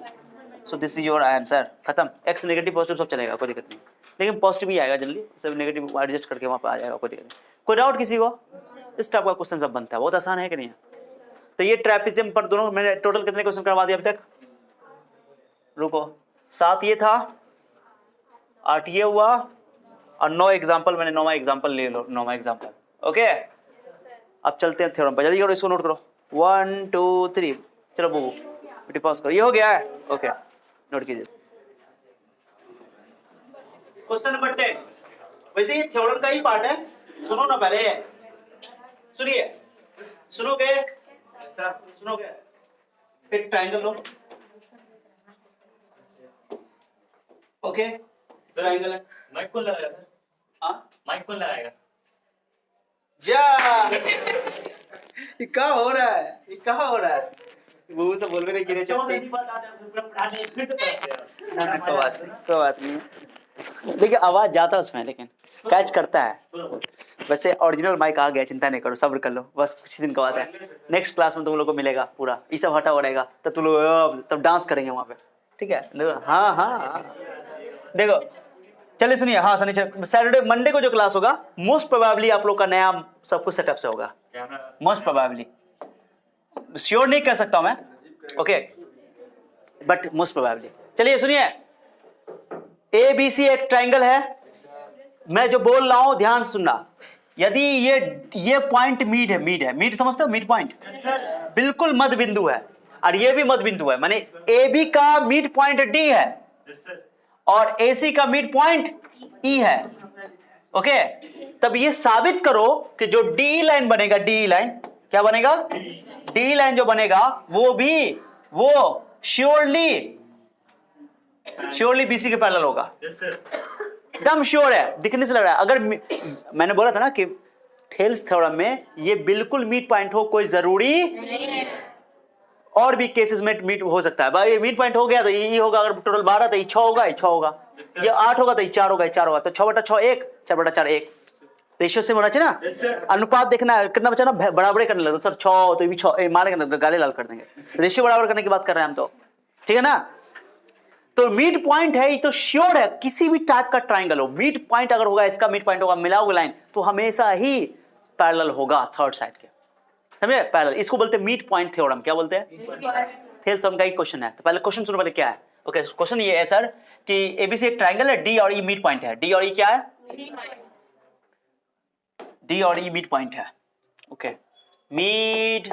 So this is your answer, खत्म। x नेगेटिव पॉजिटिव सब चलेगा, कोई दिक्कत नहीं, लेकिन पॉजिटिव ही आएगा जनरली, सब नेगेटिव एडजस्ट करके वहाँ पे आ जाएगा, कोई दिक्कत नहीं। कोई डाउट किसी को? इस टाइप का क्वेश्चन सब बनता है, बहुत आसान है कि नहीं है? तो ये ट्रेपेजियम पर दोनों मैंने टोटल कितने क्वेश्चन करवा दिए अभी तक? रुको, 7 ये था, 8 ये हुआ और 9 एग्जाम्पल, मैंने 9वां एग्जाम्पल ले लो, 9वां एग्जाम्पल, ओके। अब चलते हैं थ्योरम पर, जल्दी करो, इसको नोट करो, 1 2 3, चलो वो बेटी पॉज करो, ये हो गया है, ओके, नोट कीजिए। क्वेश्चन नंबर 10, वैसे ये थ्योरम का ही पार्ट है, सुनो ना पहले, सुनिए, सुनोगे सर, सुनोगे? एक ट्रायंगल लो, ओके, ट्रायंगल है,
माइक कौन लगाएगा सर?
हाँ
माइक कौन लगाएगा?
जा ये क्या हो रहा है, ये क्या हो रहा है, वो सब बोल रहे गिरे चलते,
कोई
बात नहीं, देखिए आवाज जाता है उसमें, लेकिन कैच करता है। वैसे ओरिजिनल माइक आ गया, चिंता नहीं करो, सब्र कर लो, बस कुछ दिन का बात है, नेक्स्ट क्लास में तुम लोग को मिलेगा पूरा, ये सब हटा हो रहेगा, तो तुम लोग तब डांस करेंगे वहाँ पे, ठीक है? हाँ हाँ, देखो चलिए सुनिए, हाँ शनिचर सैटरडे मंडे को जो क्लास होगा, मोस्ट प्रोबेबली आप लोग का नया सब कुछ सेटअप से होगा, मोस्ट प्रोबेबली, श्योर नहीं कह सकता मैं, ओके, बट मोस्ट प्रोबेबली। चलिए सुनिए, ABC एक ट्रायंगल है, मैं जो बोल रहा हूं ध्यान से सुनना, यदि ये पॉइंट मीड है, मीड समझते हो, मीड पॉइंट बिल्कुल मध्य बिंदु है, और ये भी मध्य बिंदु है, माने AB का मिड पॉइंट D है और AC का मिड पॉइंट E है, ओके। तब ये साबित करो कि जो D लाइन बनेगा, D लाइन क्या बनेगा, D लाइन जो बनेगा वो श्योरली BC के पैरेलल होगा, एकदम श्योर है, दिखने से लग रहा है। अगर मैंने बोला था ना कि थेल्स थ्योरम में ये बिल्कुल मिड पॉइंट हो कोई जरूरी नहीं है, और भी केसेस में मिड हो सकता है, भाई मिड पॉइंट हो गया तो ये होगा, अगर टोटल 12 तो ये 6 होगा, ये 6 होगा, ये 8 होगा तो ये 4 होगा, ये 4 होगा, तो 6/6 1, 4/4 1, रेशियो से होना चाहिए ना, अनुपात देखना है कितना बचा ना, बराबर करने लगता सर, 6 तो ये भी 6, मारेंगे गाली लाल कर देंगे, रेशियो बराबर करने की बात कर रहे हैं हम तो, ठीक है ना। तो मिड पॉइंट है, ये तो श्योर है, किसी भी टाइप का ट्रायंगल हो, मिड पॉइंट अगर होगा, इसका मिड पॉइंट होगा, मिलाओगे लाइन तो हमेशा ही पैरेलल होगा थर्ड साइड के, समझे, पैरेलल, इसको बोलते हैं मिड पॉइंट थ्योरम। क्या बोलते हैं? थेल्स थ्योरम का ही क्वेश्चन है, तो पहले क्वेश्चन सुनो, पहले क्या है, ओके। क्वेश्चन ये है सर कि ABC एक ट्रायंगल है, D और E मिड पॉइंट है, D और E क्या है, D और E मिड पॉइंट है, okay, mid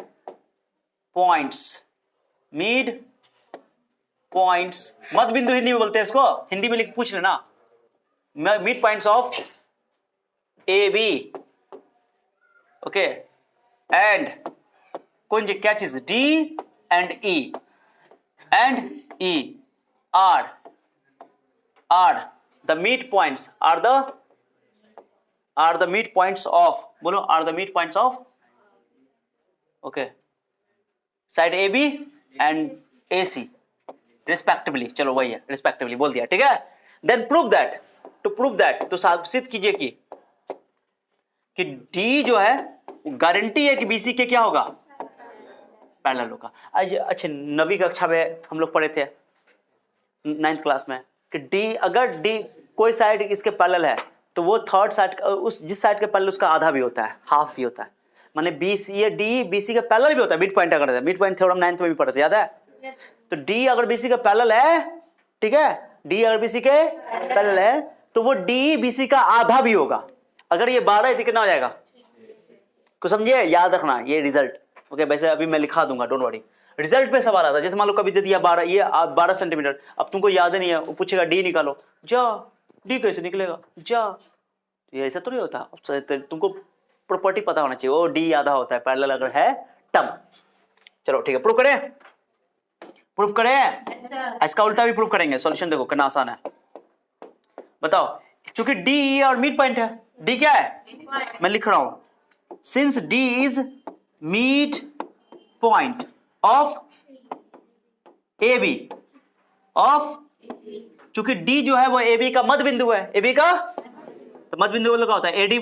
points, mid points, मध्य बिंदु हिंदी में बोलते हैं इसको, हिंदी में लिख पूछ लेना, mid points of A B, okay, and कौन जी क्या चीज, D and E are the mid points, are the mid points of, बोलो are the mid points of, okay, side A B and A C respectively, चलो वही है, respectively बोल दिया, ठीक है। Then prove that, to prove that, तो साबित कीजिए कि डी जो है गारंटी है कि बीसी के क्या होगा, पैरेलल होगा। आज अच्छे 9वीं कक्षा में हम लोग पढ़े थे 9th क्लास में कि डी, अगर डी कोई साइड इसके पैरेलल है तो वो थर्ड साइड, उस जिस साइड के पैरेलल उसका आधा भी होता है, हाफ भी होता है, माने बीसी, ये डी बीसी के पैरेलल भी होता है, मिड पॉइंट अगर है, मिड पॉइंट थ्योरम 9th में भी पढ़े थे, याद है? तो डी अगर बीसी का पैरेलल है, ठीक है, डी अगर बीसी के पैरेलल है तो वो डी बीसी का आधा भी होगा। अगर ये 12 है तो कितना हो जाएगा, कुछ समझिए, याद रखना ये रिजल्ट, ओके। वैसे अभी मैं लिखा दूंगा, डोंट वरी, रिजल्ट पे सवाल आता है, जैसे मान लो कभी दे दिया 12, ये 12 सेंटीमीटर, अब तुमको याद नहीं है, वो पूछेगा डी निकालो, जा, डी कैसे निकलेगा, जा, ये ऐसा तो नहीं होता, तुमको प्रॉपर्टी पता होना चाहिए, वो डी आधा होता है पैरेलल अगर है तब। चलो ठीक है, प्रूफ करें, प्रूफ करें, इसका उल्टा भी प्रूफ करेंगे, सॉल्यूशन देखो कितना आसान है, बताओ। चूंकि डी और मिड पॉइंट है, डी क्या है, मैं लिख रहा हूं, since D is mid point of A B, of, चूंकि डी जो है वो ए बी का मध्य बिंदु है, ए बी का, तो मध्य बिंदु मतलब क्या होता है, एडी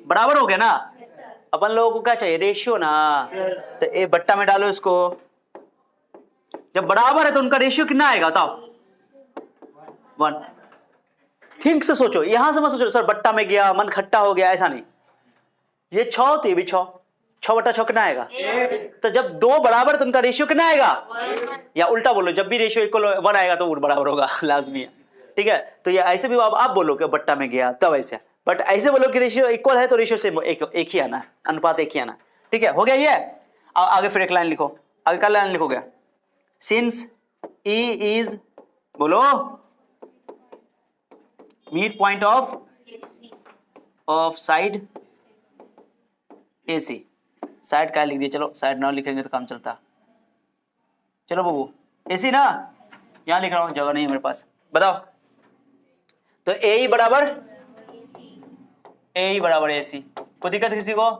बराबर हो गया ना। अपन लोगों को क्या चाहिए, रेशियो ना, तो ए बट्टा में डालो इसको, जब बराबर है तो उनका रेशियो कितना आएगा बताओ, 1। थिंक से सोचो, यहां से मत सोचो सर बट्टा में गया मन खट्टा हो गया, ऐसा नहीं, ये 6 तो ये भी 6, 6 बट्टा 6 कितना आएगा, तो जब 2 बराबर तो उनका रेशियो कितना आएगा, या उल्टा बोलो, जब भी रेशियो इक्वल 1 आएगा तो वो बराबर होगा, लाजमी है, ठीक है। तो ये ऐसे भी आप बोलो कि बट्टा में गया तब ऐसे, बट ऐसे बोलो कि रेशियो इक्वल है तो रेशियो से एक ही आना, अनुपात एक ही आना, ठीक है, हो गया ये। आगे फिर एक लाइन लिखो, आगे क्या लाइन लिखोगे, सिंस ई इज, बोलो, mid point of side AC, side क्या लिख दिया, चलो साइड ना लिखेंगे तो काम चलता, चलो बाबू AC ना, यहां लिख रहा हूं, जगह नहीं है मेरे पास, बताओ। तो AE बराबर AC, कोई दिक्कत किसी को,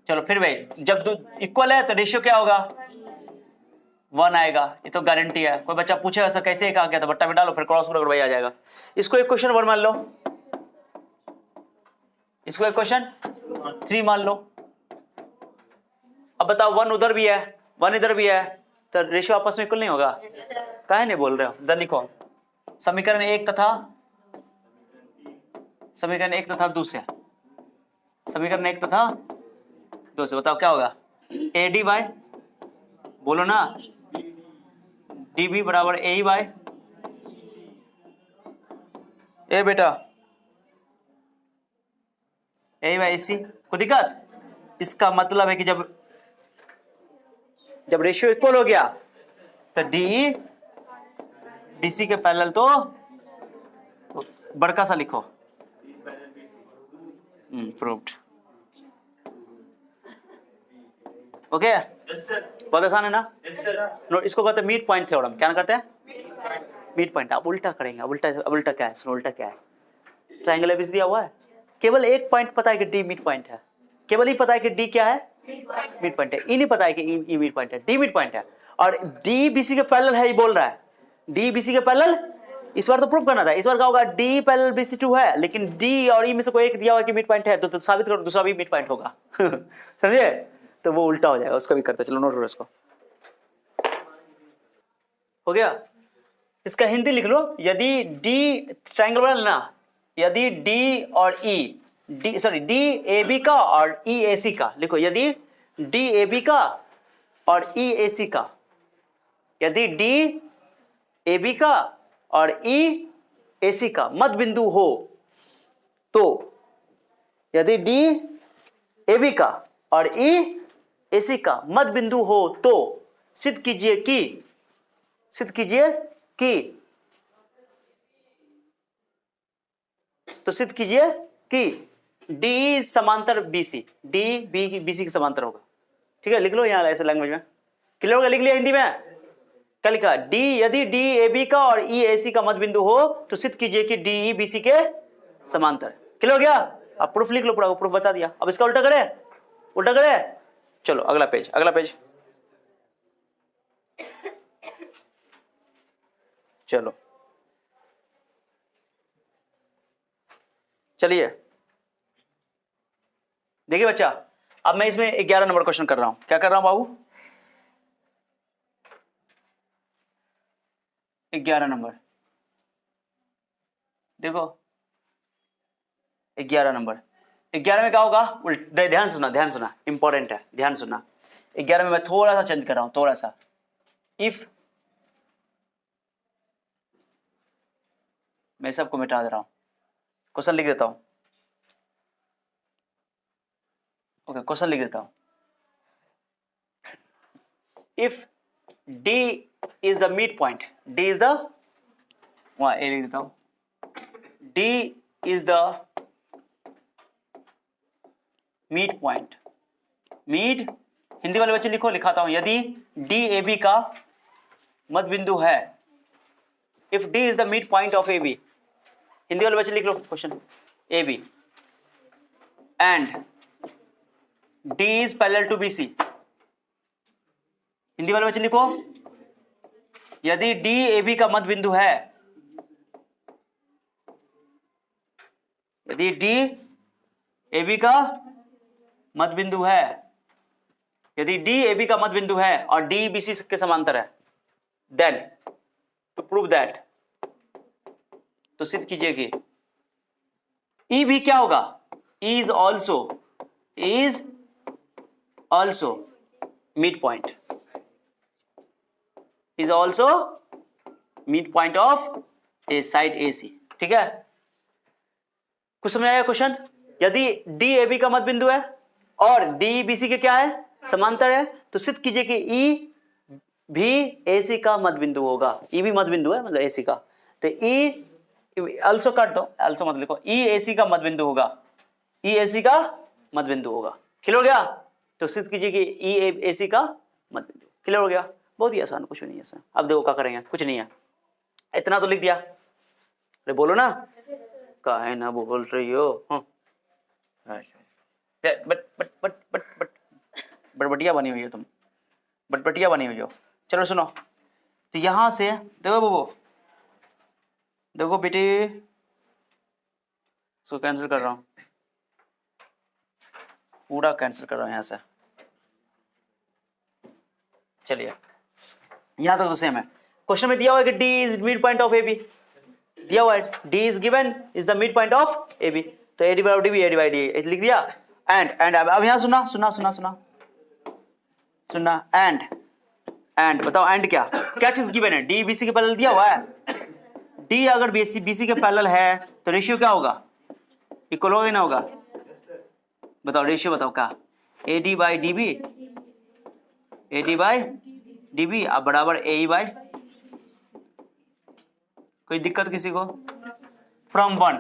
चलो फिर भाई, जब इक्वल है तो रेशियो क्या होगा, 1 आएगा, ये तो गारंटी है। कोई बच्चा पूछेगा सर कैसे कहा गया, तो बट्टा में डालो, फिर क्रॉस करो, भाई आ जाएगा। इसको एक क्वेश्चन 1 मान लो, इसको एक क्वेश्चन 3 मान लो। अब बताओ 1 उधर भी है 1 इधर भी है, तो रेशियो आपस में इक्वल नहीं होगा, काहे नहीं बोल रहे हो, इधर लिखो, समीकरण 1 तथा 2 से, समीकरण 1 तथा 2 से, बताओ क्या होगा, AD बाय, बोलो ना, DB बराबर AE बाय, ए बेटा AE बाय AC, कोई दिक्कत। इसका मतलब है कि जब रेशियो इक्वल हो गया तो DE BC के पैरेलल, तो बड़का सा लिखो, प्रूव्ड, ओके। बहुत आसान है ना, नो, इसको कहते हैं मिड पॉइंट थ्योरम, क्या कहते हैं, मिड पॉइंट। अब उल्टा करेंगे, अब उल्टा क्या है, सुनो उल्टा क्या है, ट्रायंगल एबिस दिया हुआ है, केवल एक पॉइंट पता है कि डी मिड पॉइंट है, केवल ही पता है कि डी क्या है, मिड पॉइंट है, ई नहीं पता है कि ई मिड पॉइंट है, डी मिड पॉइंट है, और डी बीसी के पैरेलल है, ये बोल रहा है डी बीसी के पैरेलल। इस बार तो प्रूफ करना था, इस बार क्या होगा, डी पैरेलल बीसी 2 है, लेकिन डी और ई में से कोई एक दिया हुआ कि मिड पॉइंट है, तो साबित करो दूसरा भी मिड पॉइंट होगा समझे, तो वो उल्टा हो जाएगा, उसका भी करते, चलो नोट करो इसको, हो गया। इसका हिंदी लिख लो, यदि डी ट्रायंगल बना लेना, यदि डी और ई, डी ए बी का और ई ए सी का, लिखो यदि डी ए बी का और ई ए सी का, यदि डी ए बी का और ई ए सी का मध्य बिंदु हो, तो यदि डी ए बी का और ई AC का मध्य बिंदु हो तो सिद्ध कीजिए कि D समांतर BC, D BC के समांतर होगा। ठीक है, लिख लो यहाँ ऐसे लैंग्वेज में। क्लियर होगा? लिख लिया हिंदी में? क्या लिखा? यदि D AB का और E AC का मध्य बिंदु हो तो सिद्ध कीजिए कि DE BC के समांतर। क्लियर हो गया? अब प्रूफ लिख लो, पूरा प्रूफ बता दिया। अब इसका उल्टा करे। चलो अगला पेज। चलो चलिए देखिए बच्चा, अब मैं इसमें 11 नंबर क्वेश्चन कर रहा हूं। क्या कर रहा हूं बाबू? 11 नंबर। देखो 11 नंबर। 11 में क्या होगा? ध्यान सुना, इंपॉर्टेंट है, ध्यान सुनना। 11 में मैं थोड़ा सा चेंज कर रहा हूं, थोड़ा सा। इफ मैं सबको मिटा दे रहा हूं, क्वेश्चन लिख देता हूं। ओके, क्वेश्चन लिख देता हूं। If D is the midpoint, D is the, वहां ए लिख देता हूं, D is the midpoint, Hindi वाले बच्चे लिखो, लिखाता हूं। यदि D AB का मध्य बिंदु है, if D is the midpoint of AB, Hindi वाले बच्चे लिख लो question, AB and D is parallel to BC, Hindi वाले बच्चे लिखो, यदि D AB का मध्य बिंदु है, यदि D AB का मध्य बिंदु है, यदि D AB का मध्य बिंदु है और D BC के समांतर है, देन टू प्रूव दैट, तो सिद्ध कीजिए कि E भी क्या होगा? Is also mid point, is also midpoint of a side AC। ठीक है, कुछ समझ आया क्वेश्चन? यदि D AB का मध्य बिंदु है और D BC के क्या है? समांतर है, तो सिद्ध कीजिए कि E भी AC का मध्य बिंदु होगा। E भी मध्य बिंदु है, मतलब AC का, तो E also काट दो, also मत लिखो, E AC का मध्य बिंदु होगा, E AC का मध्य बिंदु होगा। क्लियर हो गया? तो सिद्ध कीजिए कि E AC का मध्य बिंदु। क्लियर हो गया? बहुत ही आसान, कुछ भी नहीं है इसमें। अब देखो क्या करेंगे, कुछ नहीं है, इतना तो लिख दिया। अरे बोलो ना, काहे ना बोल रही हो? बटबटिया बनी हुई है तुम, बटबटिया बनी हुई हो। चलो सुनो, तो यहां से देखो बाबू, देखो बेटे, इसको कैंसिल कर रहा हूं, पूरा कैंसिल कर रहा हूं यहां से। चलिए यहां तक तो सेम है। क्वेश्चन में दिया हुआ है कि D is mid point of AB, दिया हुआ है D is given is the mid point of AB, तो AD बराबर DB, AD बाई DA लिख दिया। एंड अब यहां सुनना, एंड बताओ, एंड क्या चीज गिवन है? D BC के पैरेलल दिया हुआ है। D अगर BC के पैरेलल है तो रेशियो क्या होगा? इक्वल होगा ना होगा? बताओ रेशियो, बताओ क्या? AD बाई DB अब बराबर AE बाई, कोई दिक्कत किसी को? फ्रॉम वन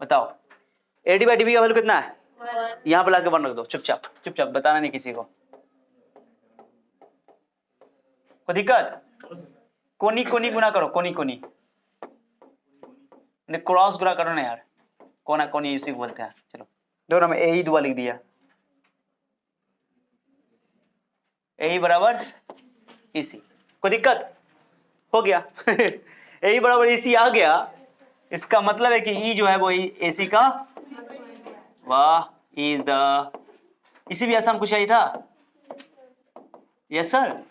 बताओ, AD बाई DB का वैल्यू कितना है? यहां पर लाके 1 रख दो, चुपचाप, बताना नहीं किसी को। कोई दिक्कत? कोनी गुना करो, कोनी क्रॉस गुना करो ना यार, कोनी इसी को बोलते हैं। चलो दोनों में AE दुआ लिख दिया, AE बराबर EC। कोई दिक्कत? हो गया। AE बराबर EC आ गया, इसका मतलब है कि E जो है वो AC का, वाह, इज द, इसी भी आसान पूछा ही था। Yes sir,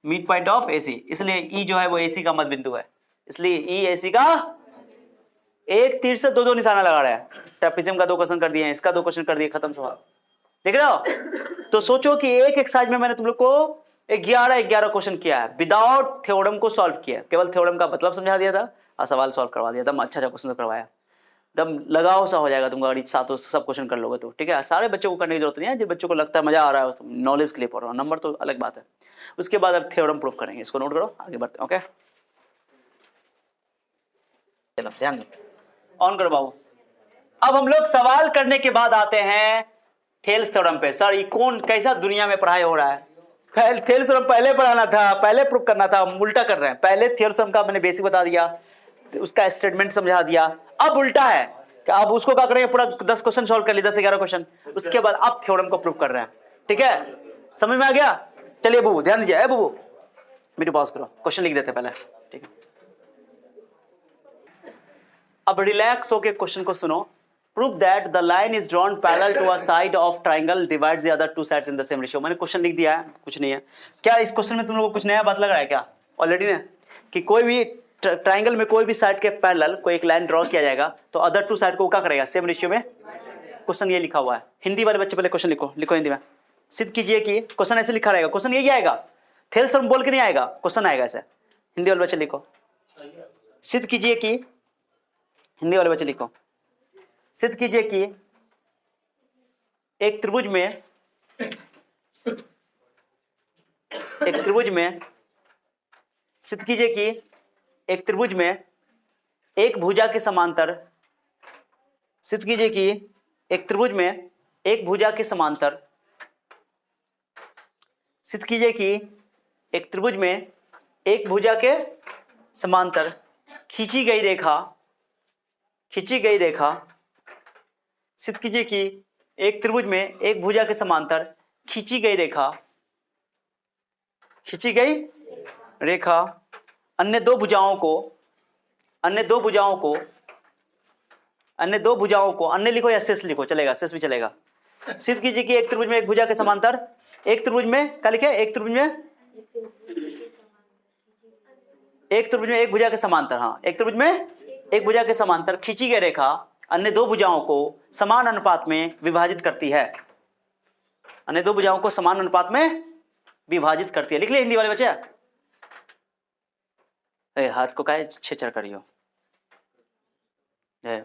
mid point of AC, इसलिए E जो है वो AC का मध्य बिंदु है, इसलिए E AC का, एक तीर से दो निशाना लगा रहा है। ट्रेपेजियम का 2 क्वेश्चन कर दिए, इसका 2 क्वेश्चन कर दिए, खत्म सवाल। देख रहे हो? तो सोचो कि एक एक्सरसाइज में मैंने तुम लोग को 11 क्वेश्चन किया है, विदाउट थ्योरम को सॉल्व किया, केवल थ्योरम का मतलब समझा दिया था और सवाल सॉल्व करवा दिया था, अच्छा क्वेश्चन करवाया। एकदम लगाव सा हो जाएगा तुमको अगर सातों सब क्वेश्चन कर लोगे तो, ठीक है। सारे बच्चों को करने की जरूरत नहीं है, जिन बच्चों को लगता है मजा आ रहा है नॉलेज के लिए पढ़ रहा हूँ, नंबर तो अलग बात है। उसके बाद अब थ्योरम प्रूफ करेंगे, इसको नोट करो, आगे बढ़ते हैं। ओके, चलो ध्यान दो, ऑन करो बाबू। अब हम लोग सवाल करने के बाद आते हैं थेल्स थ्योरम पे। सर ये कौन कैसा दुनिया में पढ़ाई हो रहा है, थेल्स थ्योरम पहले पढ़ाना था, पहले प्रूफ करना था, हम उल्टा कर रहे हैं। पहले थेल्स थ्योरम का मैंने बेसिक बता दिया, उसका स्टेटमेंट समझा दिया, अब उल्टा है कि अब उसको क्या करेंगे, पूरा 10 क्वेश्चन सॉल्व कर लिए, 10-11 क्वेश्चन, उसके बाद अब थ्योरम को प्रूफ कर रहे हैं, ठीक है। समझ में आ गया? चलिए बुबू ध्यान दीजिए, ए बुबू वीडियो पॉज करो, क्वेश्चन लिख देते पहले, ठीक है। अब रिलैक्स होके क्वेश्चन को सुनो। Prove that the line is drawn parallel to a side of triangle divides the other two sides in the same ratio. मैंने क्वेश्चन लिख दिया है, कुछ नहीं है। क्या इस क्वेश्चन में तुम लोगों को कुछ नया बात लग रहा है क्या? ऑलरेडी ना, कि कोई भी ट्राइंगल में कोई भी साइड के पैरेलल कोई एक लाइन ड्रॉ किया जाएगा तो अदर टू साइड को क्या करेगा, सेम रेशियो में। क्वेश्चन ये लिखा हुआ है। हिंदी वाले बच्चे पहले क्वेश्चन लिखो, लिखो हिंदी में, सिद्ध कीजिए कि क्वेश्चन ऐसे लिखा रहेगा, क्वेश्चन यही आएगा, थेल्स थ्योरम बोल के नहीं आएगा, क्वेश्चन आएगा ऐसे। हिंदी वाले बच्चे लिखो, सिद्ध कीजिए कि, हिंदी वाले बच्चे लिखो, सिद्ध कीजिए कि एक त्रिभुज में सिद्ध कीजिए कि एक त्रिभुज में एक भुजा के समांतर, सिद्ध कीजिए कि एक त्रिभुज में एक भुजा के समांतर, सिद्ध कीजिए कि एक त्रिभुज में एक भुजा के समांतर खींची गई रेखा, सिद्ध कीजिए कि एक त्रिभुज में एक भुजा के समांतर खींची गई रेखा अन्य दो भुजाओं को अन्य लिखो या शेष लिखो, चलेगा, शेष भी चलेगा। सिद्ध कीजिए कि एक त्रिभुज में एक भुजा के समांतर, एक त्रिभुज में क्या लिखे, एक त्रिभुज में एक भुजा के समांतर, हाँ, एक त्रिभुज में एक भुजा के समांतर खींची गई रेखा अन्य दो भुजाओं को समान अनुपात में विभाजित करती है, अन्य दो भुजाओं को समान अनुपात में विभाजित करती है। लिख लिया हिंदी वाले बच्चे? हाथ को काहे छेचड़ करियो,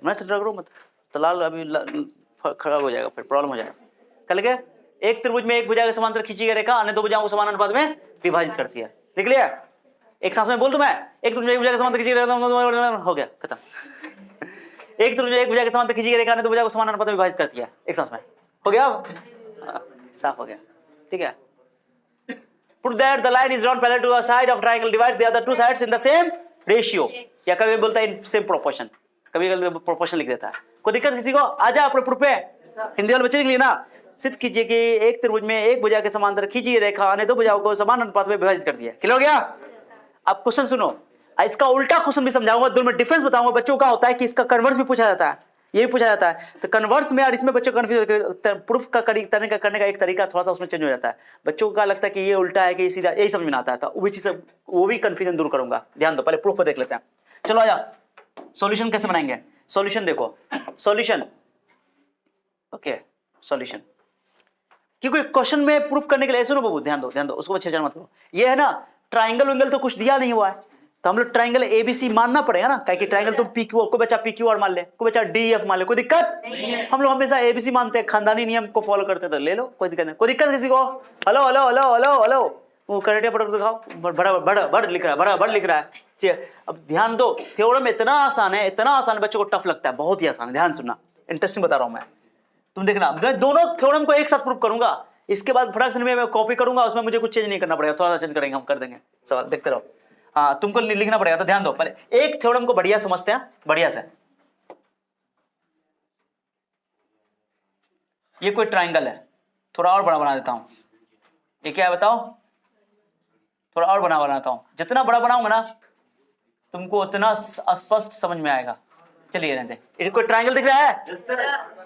मत रगड़ो मत, तलाल अभी खराब हो जाएगा, फिर प्रॉब्लम हो जाएगा। कल के एक त्रिभुज में एक भुजा के समांतर खींची गई रेखा अन्य दो भुजाओं को समान अनुपात में विभाजित करती है। लिख लिया? एक सांस में बोल दूं मैं, एक त्रिभुज में एक भुजा के समांतर खींची गई रेखा, हो गया खत्म। एक त्रिभुज में एक भुजा के समांतर खींची गई रेखा अन्य दो भुजा को समान अनुपात में विभाजित करती है, एक सांस में हो गया, साफ हो गया, ठीक है। Prove that the line is drawn parallel to a side of triangle divides the other two sides in the same ratio, या कभी बोलता है in same proportion, कभी proportion लिख देता है। कोई दिक्कत किसी को? आजा अपने प्रूफ पे, हिंदी वाले बच्चे लिख लिए ना। सिद्ध कीजिए कि एक त्रिभुज में एक भुजा के समांतर खींची गई रेखा अन्य दो भुजाओं को समान अनुपात में विभाजित कर दिया। क्लियर हो गया? अब क्वेश्चन सुनो, इसका उल्टा क्वेश्चन भी समझाऊंगा, दोनों में डिफरेंस बताऊंगा। बच्चों का होता है कि इसका कन्वर्स भी पूछा जाता है, ये भी पूछा जाता है, तो कन्वर्स में और इसमें बच्चों कंफ्यूज, प्रूफ का करने का एक तरीका थोड़ा सा उसमें चेंज हो जाता है। बच्चों का लगता है कि ये उल्टा है कि सीधा, यही समझ में आता है, तो वो भी कंफ्यूजन दूर करूंगा। ध्यान दो, पहले प्रूफ को देख लेते हैं। चलो आजा, सॉल्यूशन कैसे बनाएंगे। सॉल्यूशन देखो, सॉल्यूशन, ओके सॉल्यूशन, क्योंकि क्वेश्चन में प्रूफ करने के लिए, सुनो बाबू ध्यान दो, उसको छेड़छाड़ मत करो। ये है ना ट्राइंगल विंगल तो कुछ दिया नहीं हुआ है, तो हम लोग ट्राइंगल एबीसी मानना पड़ेगा ना, क्योंकि ट्राइंगल तुम पी क्यू, कोई बच्चा पी क्यू आर मान ले, कोई बच्चा डी एफ मान ले, कोई दिक्कत नहीं। हम लोग हमेशा एबीसी मानते हैं, खानदानी नियम को फॉलो करते हैं, तो ले लो, कोई दिक्कत नहीं। कोई दिक्कत किसी को? Hello hello hello hello hello, वो करेक्ट प्रोडक्ट दिखाओ, बड़ा लिख रहा है। अब ध्यान दो, थ्योरम इतना आसान है, इतना आसान, बच्चों को टफ लगता है, बहुत ही आसान है। ध्यान सुनना, इंटरेस्टिंग बता रहा हूं मैं, तुम देखना। मैं दोनों थ्योरम को एक साथ प्रूव करूंगा, इसके बाद फ्रैक्शन में मैं कॉपी करूंगा, उसमें मुझे कुछ चेंज नहीं करना पड़ेगा, थोड़ा सा चेंज करेंगे, हम कर देंगे। सवाल देखते रहो, हाँ तुमको लिखना पड़ेगा, तो ध्यान दो, पहले एक थ्योरम को बढ़िया समझते हैं, बढ़िया से। ये कोई ट्राइंगल है, थोड़ा और बड़ा बना देता हूं। ये क्या है बताओ? थोड़ा और बड़ा बनाता हूं, जितना बड़ा बनाऊंगा ना तुमको उतना स्पष्ट समझ में आएगा। चलिए रहते, ये कोई ट्राइंगल दिख रहा है?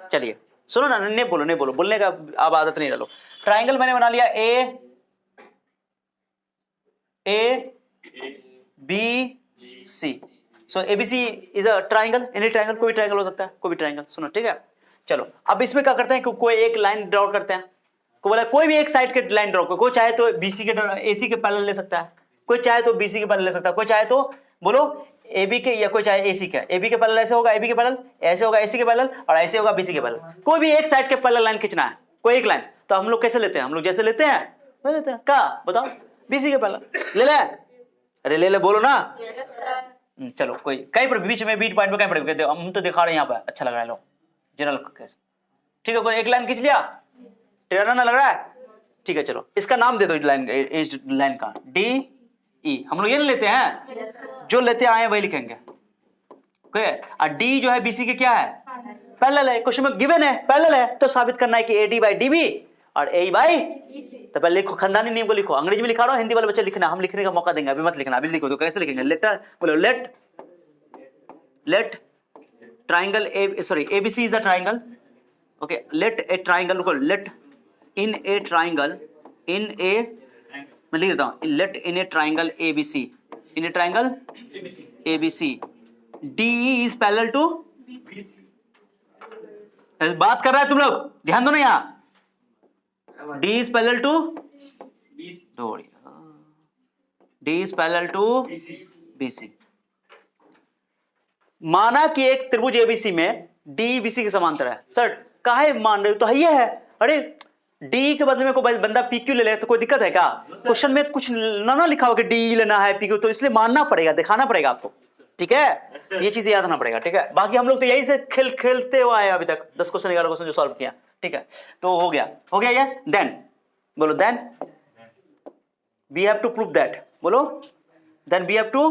चलिए सुनो ना, नहीं बोलो, बोलने का अब आदत नहीं डालो। ट्राइंगल मैंने बना लिया A B C, so ABC is a triangle, any triangle, कोई ट्राइंगल हो सकता है, कोई भी ट्राइंगल। सुनो ठीक है, चलो अब इसमें क्या करते हैं कि कोई एक लाइन ड्रॉ करते हैं, कोई भी एक साइड के लाइन ड्रॉ, कोई चाहे तो बीसी के एसी के पैरेलल ले सकता है, कोई चाहे तो बीसी के पैरेलल ले सकता है, कोई चाहे तो बोलो ए बी के या कोई चाहे ए सी का, ए बी के पैरेलल ऐसे होगा, ए बी के पैरेलल ऐसे होगा, ए सी के पैरेलल, और ऐसे होगा बी सी के पैरेलल। कोई भी एक साइड के पैरेलल लाइन खींचना है, कोई एक लाइन, तो हम लोग कैसे लेते हैं? हम लोग जैसे लेते हैं वही लेते हैं। क्या बताओ? बी सी के पैरेलल ले ले। अरे ले ले बोलो ना। चलो कोई कहीं पर बीच में बीट पॉइंट पे कहीं पर हम तो दिखा रहे हैं यहाँ पर, अच्छा लग रहा है। लो जनरल कैसे, ठीक है, कोई एक लाइन खींच लिया, टेढ़ा ना लग रहा है? ठीक है चलो इसका नाम दे दो लाइन, इस लाइन का डी ई। हम लोग ये नहीं लेते हैं, जो लेते आए हैं वही लिखेंगे। ओके, और डी जो है बीसी के क्या है? पैरेलल है। क्वेश्चन में गिवन है पैरेलल है, तो साबित करना है कि A D by D B और ए बाई, तो पहले लिखो, खानदानी नियम को लिखो। अंग्रेजी में लिखा रहा हूं, हिंदी वाले बच्चे लिखना, हम लिखने का मौका देंगे, अभी मत लिखना, अभी लिखो। तो कैसे लिखेंगे? लेटर बोलो, let triangle A, sorry ABC is a triangle. Okay, let a triangle, रुको, let in a triangle, in a, मैं लिख देता हूं, let in a triangle ABC, in a triangle ABC D is parallel to, बात कर रहा है तुम लोग, ध्यान दो ना यहाँ। D is parallel to D is parallel to BC। माना कि एक त्रिभुज ABC में D BC के समांतर है। सर काहे मान रहे हो? तो ये है। अरे D के बदले में कोई बंदा PQ ले ले तो कोई दिक्कत है क्या? क्वेश्चन में कुछ ना लिखा हो कि D लेना है PQ, तो इसलिए मानना पड़ेगा, दिखाना पड़ेगा आपको, ठीक है? ये चीज याद रखना पड़ेगा, ठीक है? बाकी हम लोग तो यही से खेलते हुए आए अभी तक, 10 क्वेश्चन 11 क्वेश्चन जो सॉल्व किया, ठीक है? तो हो गया ये। देन बोलो, then we have to prove that, बोलो, देन वी हैव टू,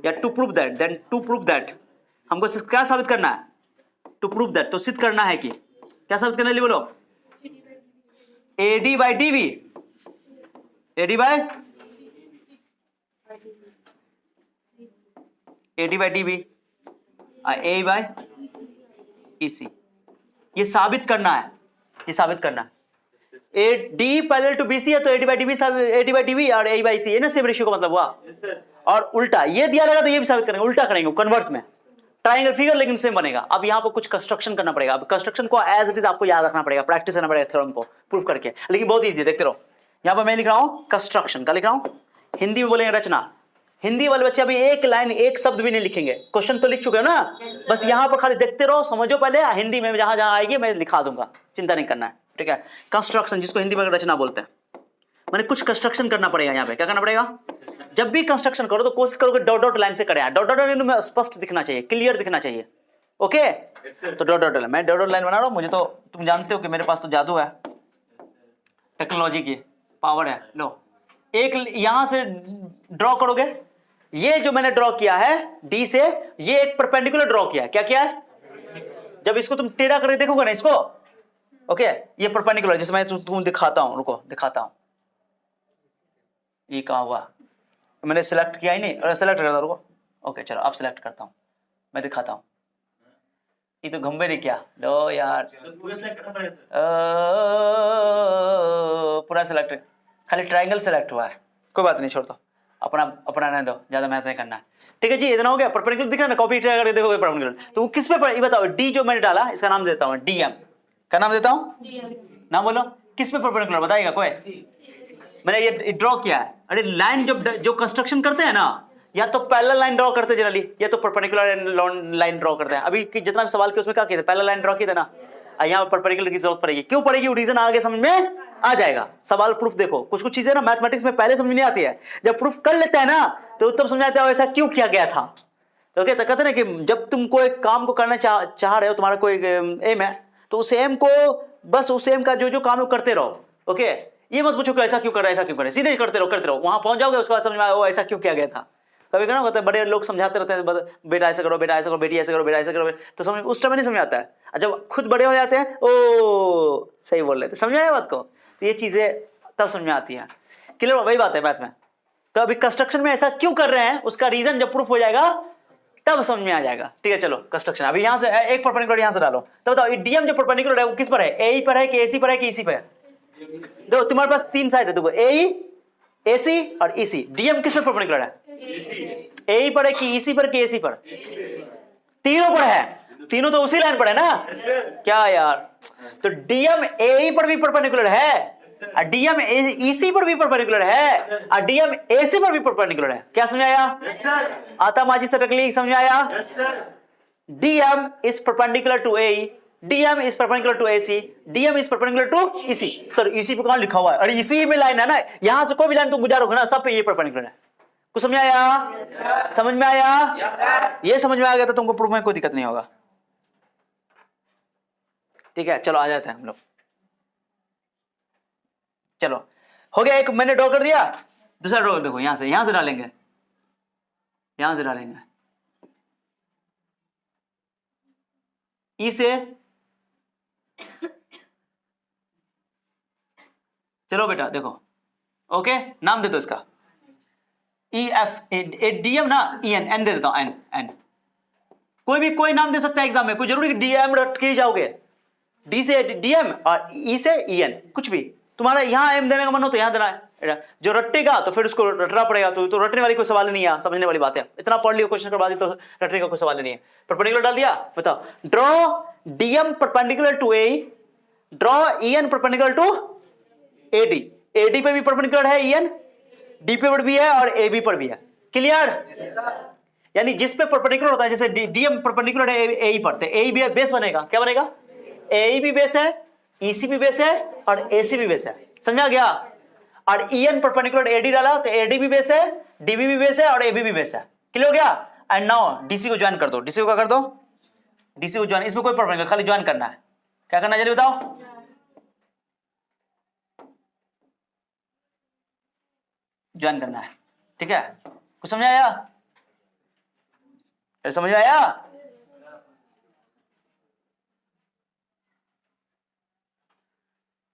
या to prove that, then to prove that, हमको क्या साबित करना है? टू प्रूव दैट, तो सिद्ध करना है कि क्या साबित करने के लिए? बोलो, A D by D B, A D by D B, A by E C, ये साबित करना है, ये साबित करना है। A D parallel to BC है तो A D by D B और ए बाई सी, ये ना सेम रेशियो का मतलब हुआ। और उल्टा ये दिया रहेगा तो ये भी साबित करेंगे, उल्टा करेंगे कन्वर्स में, ट्राइंगल फिगर लेकिन सेम बनेगा। अब यहाँ पर कुछ कंस्ट्रक्शन करना पड़ेगा, अब कंस्ट्रक्शन को एज इट इज आपको याद रखना पड़ेगा, प्रैक्टिस करना पड़ेगा थ्योरम को प्रूफ करके, लेकिन बहुत ईजी है, देखते रहो। यहाँ पर मैं लिख रहा हूँ कंस्ट्रक्शन, क्या लिख रहा हूँ? हिंदी में बोलेंगे रचना। हिंदी वाले बच्चे अभी एक लाइन एक शब्द भी नहीं लिखेंगे, क्वेश्चन तो लिख चुके हो ना, बस यहाँ पर खाली देखते रहो, समझो पहले, हिंदी में जहां जहां आएगी मैं लिखा दूंगा, चिंता नहीं करना है, ठीक है? कंस्ट्रक्शन, जिसको हिंदी में रचना बोलते हैं, मैंने कुछ कंस्ट्रक्शन करना पड़ेगा। यहाँ पे क्या करना पड़ेगा? जब भी कंस्ट्रक्शन करो तो कोशिश करो कि डॉट डॉट लाइन से करें, डॉट डॉट में स्पष्ट दिखना चाहिए, क्लियर दिखना चाहिए। ओके, तो डॉट डॉट, मैं डॉट डॉट लाइन बना रहा हूँ, मुझे तो तुम जानते हो कि मेरे पास तो जादू है, टेक्नोलॉजी की पावर है। लो, एक यहां से ड्रॉ करोगे, ये जो मैंने ड्रॉ किया है डी से, ये एक परपेंडिकुलर ड्रॉ किया है। क्या किया है? जब इसको तुम टेढ़ा करके देखोगे ना इसको, ओके, ये परपेंडिकुलर, जिसमें मैं तुम दिखाता हूं, रुको दिखाता हूं, ये कहां हुआ? मैंने सिलेक्ट किया ही नहीं, अरे सिलेक्ट करता, रुको, ओके चलो अब सिलेक्ट करता हूं, मैं दिखाता हूं। ये तो घंबे ने किया, लो यार पूरा सिलेक्ट, खाली ट्राइंगल सिलेक्ट हुआ है, कोई बात नहीं, छोड़ दो, अपना रहने दो, ज्यादा मेहनत नहीं करना है, ठीक है जी? इतना हो गया। परपेंडिकुलर दिख रहा है ना, कॉपी करके देखोगे परपेंडिकुलर, तो वो किस पे ये बताओ? डी जो मैंने डाला, इसका नाम देता हूं डीएम, क्या नाम देता हूं? नाम बोलो, किस पे परपेंडिकुलर बताएगा कोई? मैंने ये ड्रॉ किया है। अरे लाइन जो कंस्ट्रक्शन करते हैं ना, या तो पैरेलल लाइन ड्रॉ करते हैं जनरली, या तो परपेंडिकुलर लाइन ड्रॉ करते हैं। अभी जितना भी सवाल किया उसमें क्या किया था? पैरेलल लाइन ड्रॉ किया था ना, यहाँ पर परपेंडिकुलर की जरूरत पड़ेगी। क्यों पड़ेगी? वो रीजन आगे समझ में आ जाएगा। सवाल प्रूफ देखो, कुछ कुछ चीजें ना मैथमेटिक्स में पहले समझ नहीं आती है, जब प्रूफ कर लेते हैं ना तो तब समझ आता है ऐसा क्यों किया गया था। तो क्या कहते हैं ना कि जब तुम कोई काम को करना चाह रहे हो, तुम्हारा कोई एम है, तो उस एम को, बस उस एम का जो काम है करते रहो। ओके, ये मत पूछो कि ऐसा क्यों कर रहा है, ऐसा क्यों कर रहा है, सीधे करते रहो, वहां पहुंच जाओगे, उसके बाद समझ में आएगा ऐसा क्यों किया गया था। कभी कभी होता है बड़े लोग समझाते रहते हैं, बेटा ऐसा करो, बेटा ऐसा करो, बेटी ऐसा करो, बेटा ऐसा करो, तो समझ उस टाइम नहीं समझ आता है। जब खुद बड़े हो जाते हैं, ओ सही बोल रहे थे, समझ आया बात को, तो ये चीजें तब समझ में आती है। क्लियर? वही बात है मैथ में। तो अभी कंस्ट्रक्शन में ऐसा क्यों कर रहे हैं, उसका रीजन जब प्रूफ हो जाएगा तब समझ में आ जाएगा। ठीक है, चलो कंस्ट्रक्शन। अभी यहाँ से एक परपेंडिकुलर यहाँ से डालो, तो बताओ डीएम जो परपेंडिकुलर है वो किस पर है? ए पर है कि एसी पर है कि ईसी पर है? देखो तुम्हारे पास तीन साइड है, देखो ए, एसी और ईसी। डीएम किस पर परपेंडिकुलर है? ए पर है कि ईसी पर कि एसी पर? तीनों पर है, तीनों तो उसी लाइन पर है ना। क्या यार, तो डीएम ए पर भी परपेंडिकुलर है, डीएम ईसी पर भी परपेंडिकुलर है और डीएम एसी पर भी परपेंडिकुलर है। क्या समझाया? आता माजी से टकली समझाया? DM is perpendicular to A, DM is perpendicular to AC, DM is perpendicular to EC. Sir EC पे कहां लिखा हुआ है? अरे इसी में लाइन है ना, यहां से कोई भी लाइन तुम गुजारोगे ना, सब पे ये परपेंडिकुलर है। कुछ समझ में आया? समझ में आया? ये समझ में आ गया तो तुमको प्रूफ में कोई दिक्कत नहीं होगा। ठीक है, चलो आ जाते हैं हम लोग। चलो हो गया, एक मैंने ड्रॉ कर दिया, दूसरा ड्रॉ देखो यहां से डालेंगे, यहां से डालेंगे ई से। चलो बेटा देखो, ओके नाम दे दो इसका ई एफ ए डीएम ना, ई एन, एन दे देता हूं, एन एन। कोई नाम दे सकता है एग्जाम में, कोई जरूरी डीएम रट के जाओगे, डी से डीएम और ई से ई एन, कुछ भी तुम्हारा यहां एम देने का मन हो तो यहां देना है। जो रटेगा तो फिर उसको रटना पड़ेगा, तो रटने वाली कोई सवाल नहीं है, समझने वाली बात है। इतना पढ़ लियो क्वेश्चन करवा दी तो रटने का कोई सवाल नहीं है। परपेंडिकुलर डाल दिया, बताओ draw DM perpendicular to A, draw EN perpendicular to AD. AD पे भी परपेंडिकुलर है ईएन, डी पे पर भी है और ए बी पर भी है। क्लियर? यानी जिस पे परपेंडिकुलर होता है, जैसे डीएम परपेंडिकुलर है ए पर, तो ए भी बेस बनेगा। क्या बनेगा? ए भी बेस है, ईसी भी बेस है और एसी भी बेस है। समझा गया? और ईएन परपेंडिकुलर एडी डाला तो एडी भी बेस है, डीबी भी बेस है और एबी भी बेस है। क्लियर हो गया? एंड नाउ डीसी को ज्वाइन कर दो। डीसी को क्या कर दो? डीसी को ज्वाइन, इसमें कोई प्रॉब्लम नहीं, खाली ज्वाइन करना है। क्या करना है जल्दी बताओ? ज्वाइन करना है। ठीक है, कुछ समझ आया? समझ आया?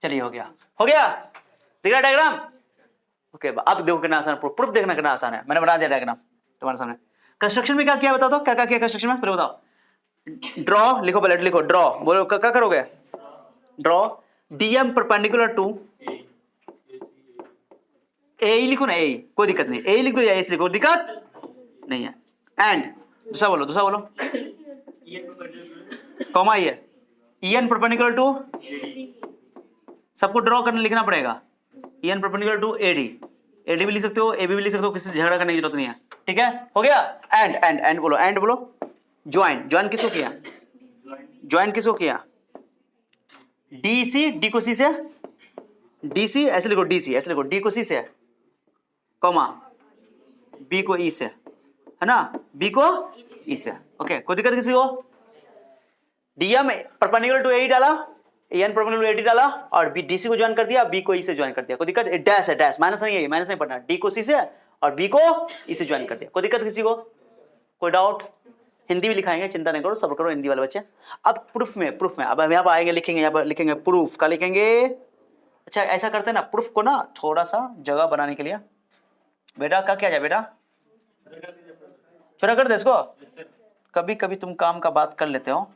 चलिए हो गया, हो गया, दिख रहा डायग्राम? ओके, अब देखो कितना आसान, प्रूफ देखना कितना आसान है। मैंने बना दिया डायग्राम तुम्हारे सामने। कंस्ट्रक्शन में क्या किया बताओ तो, क्या क्या किया कंस्ट्रक्शन में, पहले बताओ। ड्रॉ लिखो, पहले लिखो ड्रॉ, बोलो क्या करोगे? ड्रॉ डीएम परपेंडिकुलर टू ए लिखो ना, ए कोई दिक्कत नहीं, ए लिख दो या एस लिखो, दिक्कत नहीं है। एंड दूसरा बोलो, दूसरा बोलो, कॉमा ये ईएन परपेंडिकुलर टू, सबको ड्रॉ करने लिखना पड़ेगा। EN perpendicular to AD, AD भी लिख सकते हो, एबी भी लिख सकते हो, किसी से झगड़ा करने की जरूरत नहीं है। ठीक है, हो गया? एंड एंड एंड बोलो, एंड बोलो। ज्वाइन, ज्वाइन किसको किया? ज्वाइन किसको किया? डीसी, डी को सी से, डीसी ऐसे लिखो, डीसी ऐसे लिखो, डी को सी से, कॉमा बी को ई से, है ना, बी को ई से। ओके, कोई दिक्कत किसी को? डीएम परपेंडिकुलर टू ए डाला, एन परपेंडिकुलर टू एडी डाला और बी डीसी को ज्वाइन कर दिया, बी को ई से ज्वाइन कर दिया। कोई दिक्कत? डैश है, डैश, माइनस नहीं है, माइनस नहीं पढ़ना। डी को सी से और बी को ई से ज्वाइन कर दिया। कोई दिक्कत किसी को? कोई डाउट? हिंदी भी लिखाएंगे, चिंता नहीं करो, सब्र करो हिंदी वाले बच्चे। अब प्रूफ में अब हम यहाँ पर आएंगे, लिखेंगे, यहाँ पर लिखेंगे प्रूफ का लिखेंगे। अच्छा ऐसा करते हैं ना, प्रूफ को ना थोड़ा सा जगह बनाने के लिए, बेटा क्या किया जाए बेटा? छोटा कर दे इसको। कभी कभी तुम काम का बात कर लेते हो,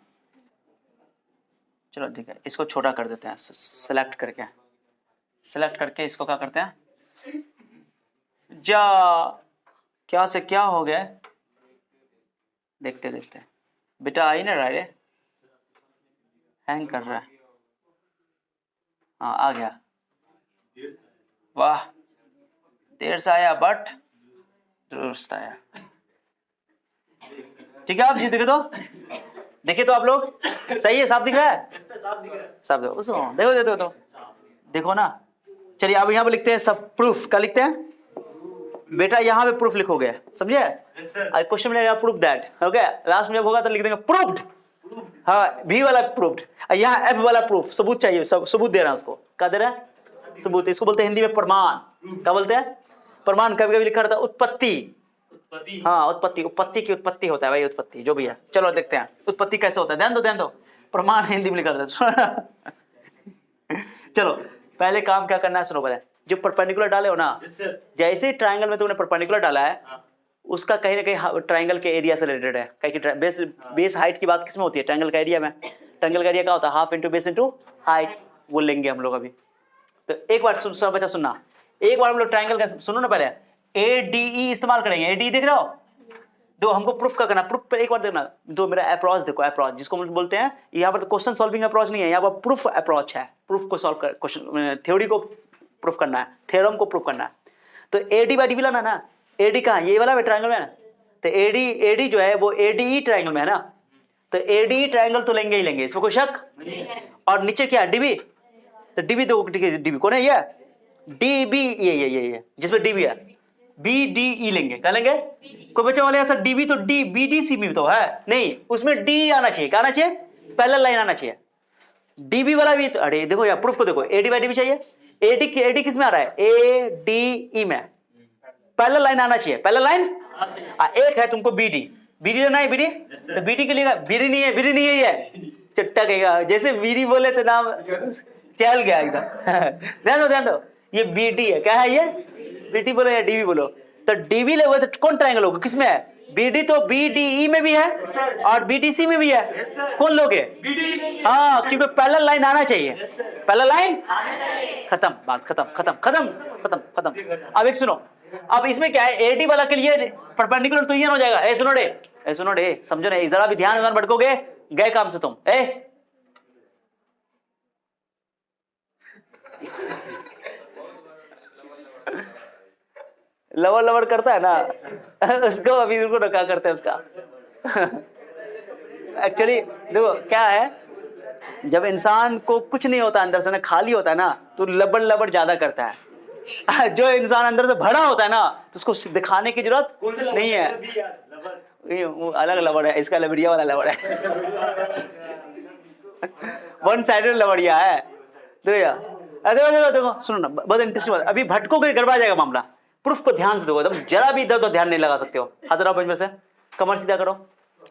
चलो ठीक है, इसको छोटा कर देते हैं, सेलेक्ट करके इसको क्या करते हैं, जा क्या से क्या हो गया, देखते देखते बेटा आई ना रहा है, हैंग कर रहा है, हाँ आ गया, वाह देर से आया बट दुरुस्त आया। ठीक है, आप जी देखिए तो आप लोग सही है, साफ दिख रहा है? साफ देखो देखो ना। चलिए अब यहाँ पे लिखते हैं सब प्रूफ का लिखते हैं बेटा, यहाँ पे प्रूफ लिखोगे, समझे? क्वेश्चन में प्रूफ दैट, ओके, लास्ट में जब होगा तो लिख देंगे प्रूफ्ड, हाँ भी वाला प्रूफ्ड, यहाँ एफ वाला प्रूफ, सबूत चाहिए, सबूत दे रहा है उसको, क्या दे रहा है? सबूत। इसको बोलते हैं हिंदी में प्रमाण। क्या बोलते हैं? प्रमाण। कभी कभी लिखा रहता है उत्पत्ति, हाँ उत्पत्ति की उत्पत्ति होता है भाई, उत्पत्ति जो भी है। चलो देखते हैं उत्पत्ति कैसे होता है, ध्यान दो। प्रमाण हिंदी में लिखा रहता है। चलो पहले काम क्या करना है सुनो, पहले जो परपेंडिकुलर डाले हो ना, जैसे ट्राइंगल में तुमने परपेंडिकुलर डाला है, उसका कहीं ना कहीं ट्राइंगल के एरिया से रिलेटेड है। कहीं बेस हाइट की बात किसमें होती है? ट्राइंगल का एरिया में। ट्राइंगल का एरिया क्या होता है? Half into base into height, वो लेंगे हम लोग अभी। तो एक बार बच्चा सुनना, एक बार हम लोग ट्राइंगल का सुनो ना, पहले ADE इस्तेमाल करेंगे। ADE देख रहे हो? तो हमको प्रूफ का करना, प्रूफ पे एक बार देखना, तो मेरा अप्रोच देखो, अप्रोच जिसको हम बोलते हैं, यहाँ पर क्वेश्चन सॉल्विंग अप्रोच नहीं है, यहाँ पर प्रूफ अप्रोच है, प्रूफ को सॉल्व कर, क्वेश्चन थ्योरी को प्रूफ करना है, थ्योरम को प्रूफ करना है। तो एडी बाई डीबी लाना ना, एडी कहाँ, ये वाला ट्रायंगल में है ना, तो एडी जो है वो एडीई ट्रायंगल में है ना, तो एडीई ट्रायंगल तो लेंगे ही लेंगे, इसमें कोई शक। और नीचे क्या है, डीबी, तो डीबी तो डीबी कौन है, ये डीबी, ये जिसमें डीबी है, बी डी ई लेंगे, क्या लेंगे, कोई बच्चे वाले सर डीबी तो डी बी डी सी में तो है नहीं, उसमें डी आना चाहिए, क्या आना चाहिए, पैरेलल लाइन आना चाहिए। डीबी वाला भी तो, अरे देखो यार प्रूफ को देखो, एडी बाई डीबी चाहिए, एडी किस में आ रहा है, ए डी ई में, पैरेलल लाइन आना चाहिए, पैरेलल लाइन। एक है तुमको बीडी, बीडी लेना है, बीडी तो बीडी के लिए बीडी नहीं है, बीडी नहीं है, ये चट्टा कहेगा, जैसे बीडी बोले तो नाम चल गया एकदम। ध्यान दो ये बीडी है, क्या है ये, बीडी बोलो या डीबी बोलो, तो डीबी ले तो कौन ट्रायंगल होगा, किसमें है, बीडी तो बीडीई में भी है और बीडीसी में भी है, कौन लोगे, हाँ, क्योंकि पैरेलल लाइन आना चाहिए, पैरेलल लाइन, खत्म बात, खत्म खत्म खत्म खत्म खत्म। अब एक सुनो, अब इसमें क्या है, एडी वाला के लिए परपेंडिकुलर तो ये हो जाएगा, ए सुनो डे, समझो ना, जरा भी ध्यान भटकोगे गए काम से तुम, लवर करता है ना उसको, अभी उनको क्या करते हैं उसका एक्चुअली देखो क्या है, जब इंसान को कुछ नहीं होता अंदर से ना, खाली होता है ना, तो लबड़ ज्यादा करता है। जो इंसान अंदर से भरा होता है ना, तो उसको दिखाने की जरूरत नहीं है, वो अलग लबड़ है, इसका लबड़िया वाला लबड़ है वन साइडेड लबड़िया है। देखो सुनो ना, बहुत इंटरेस्टिंग बात, अभी भटकोगे गड़बड़ा जाएगा मामला, प्रूफ को ध्यान से देखो, एकदम जरा भी इधर तो ध्यान नहीं लगा सकते हो, हाथ रखो पंच में से, कमर सीधा करो।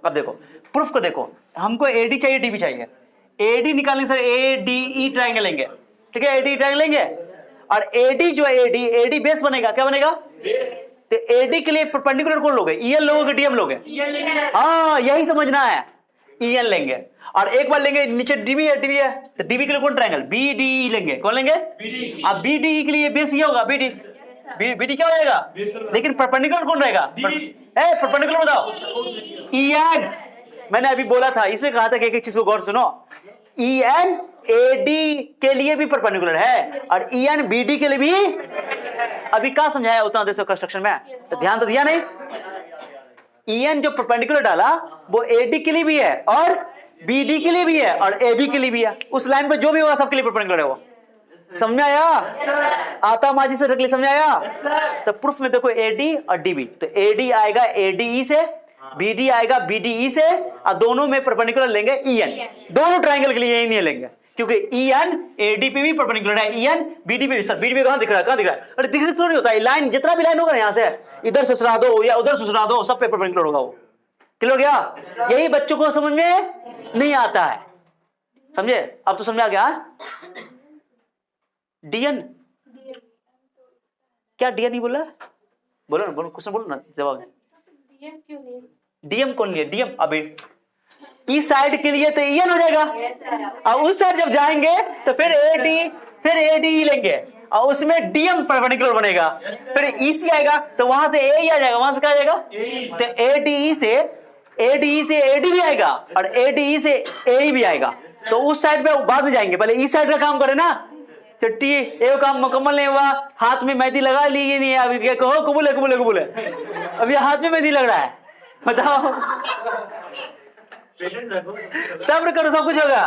अब देखो प्रूफ को देखो, हमको एडी चाहिए, डीबी चाहिए, एडी निकालेंगे सर, एडीई ट्रायंगल लेंगे, ठीक है, एडी ट्रायंगल लेंगे, और एडी जो एडी बेस बनेगा, क्या बनेगा, तो एडी के लिए परपेंडिकुलर कौन लोगे, ईएन लोगे, डीएम लोगे, हाँ यही समझना है, ईएन लेंगे, और एक बार लेंगे नीचे डीबी है, तो डीबी के लिए कौन ट्रायंगल, बीडीई लेंगे, कौन लेंगे, अब बीडीई के लिए बेस ये होगा, बीडी क्या हो जाएगा, लेकिन परपेंडिकुलर कौन रहेगा, परपेंडिकुलर बताओ, ईएन, मैंने अभी बोला था, इसलिए कहा था कि एक चीज को गौर सुनो, ईएन एडी के लिए भी परपेंडिकुलर है और ईएन बीडी के लिए भी, अभी क्या समझाया उतना देर से कंस्ट्रक्शन में, तो ध्यान तो दिया नहीं, ईएन जो परपेंडिकुलर डाला वो एडी के लिए भी है और बीडी के लिए भी है और एबी के लिए भी है, उस लाइन पर जो भी होगा सबके लिए परपेंडिकुलर है वो, समझ आया, आता माजी से रख ली, समझ आया। तो प्रूफ में देखो एडी और डीबी, तो एडी आएगा एडीई से, बीडी आएगा बीडीई से, और दोनों में परपेंडिकुलर लेंगे ईएन, दोनों ट्रायंगल के लिए यही नहीं लेंगे, क्योंकि ईएन एडी पे भी परपेंडिकुलर है, ईएन बीडी पे भी, सर बीडी पे कहां दिख रहा है, कहां दिख रहा है, अरे दिखने तो नहीं होता है, लाइन जितना भी लाइन होगा ना, यहां से इधर सुसरा दो या उधर सुसरा दो, सब पे परपेंडिकुलर होगा वो, क्लियर हो गया, यही बच्चों को समझ में नहीं आता है, समझे, अब तो समझ आ गया। डीएन क्या, डीएन नहीं बोला, बोलो ना, बोलो क्वेश्चन बोलो ना, जवाब, डीएम कौन लिए, डीएम अभी इस साइड के लिए तो ईएन हो जाएगा, और उस साइड जब जाएंगे तो फिर एडी लेंगे और उसमें डीएम परपेंडिकुलर बनेगा, फिर ईसी आएगा तो वहां से ए आ जाएगा, वहां से क्या आ जाएगा, तो एडीई से एडी भी आएगा और एडीई से ए भी आएगा, तो उस साइड पे बाद में जाएंगे, पहले इस साइड का काम करे ना, चट्टी ये काम मुकम्मल नहीं हुआ, हाथ में मेहंदी लगा ली नहीं है, अभी क्या कहो, कबूल है, अभी हाथ में मेहंदी लग रहा है, बताओ, सब्र करो, सब कुछ होगा,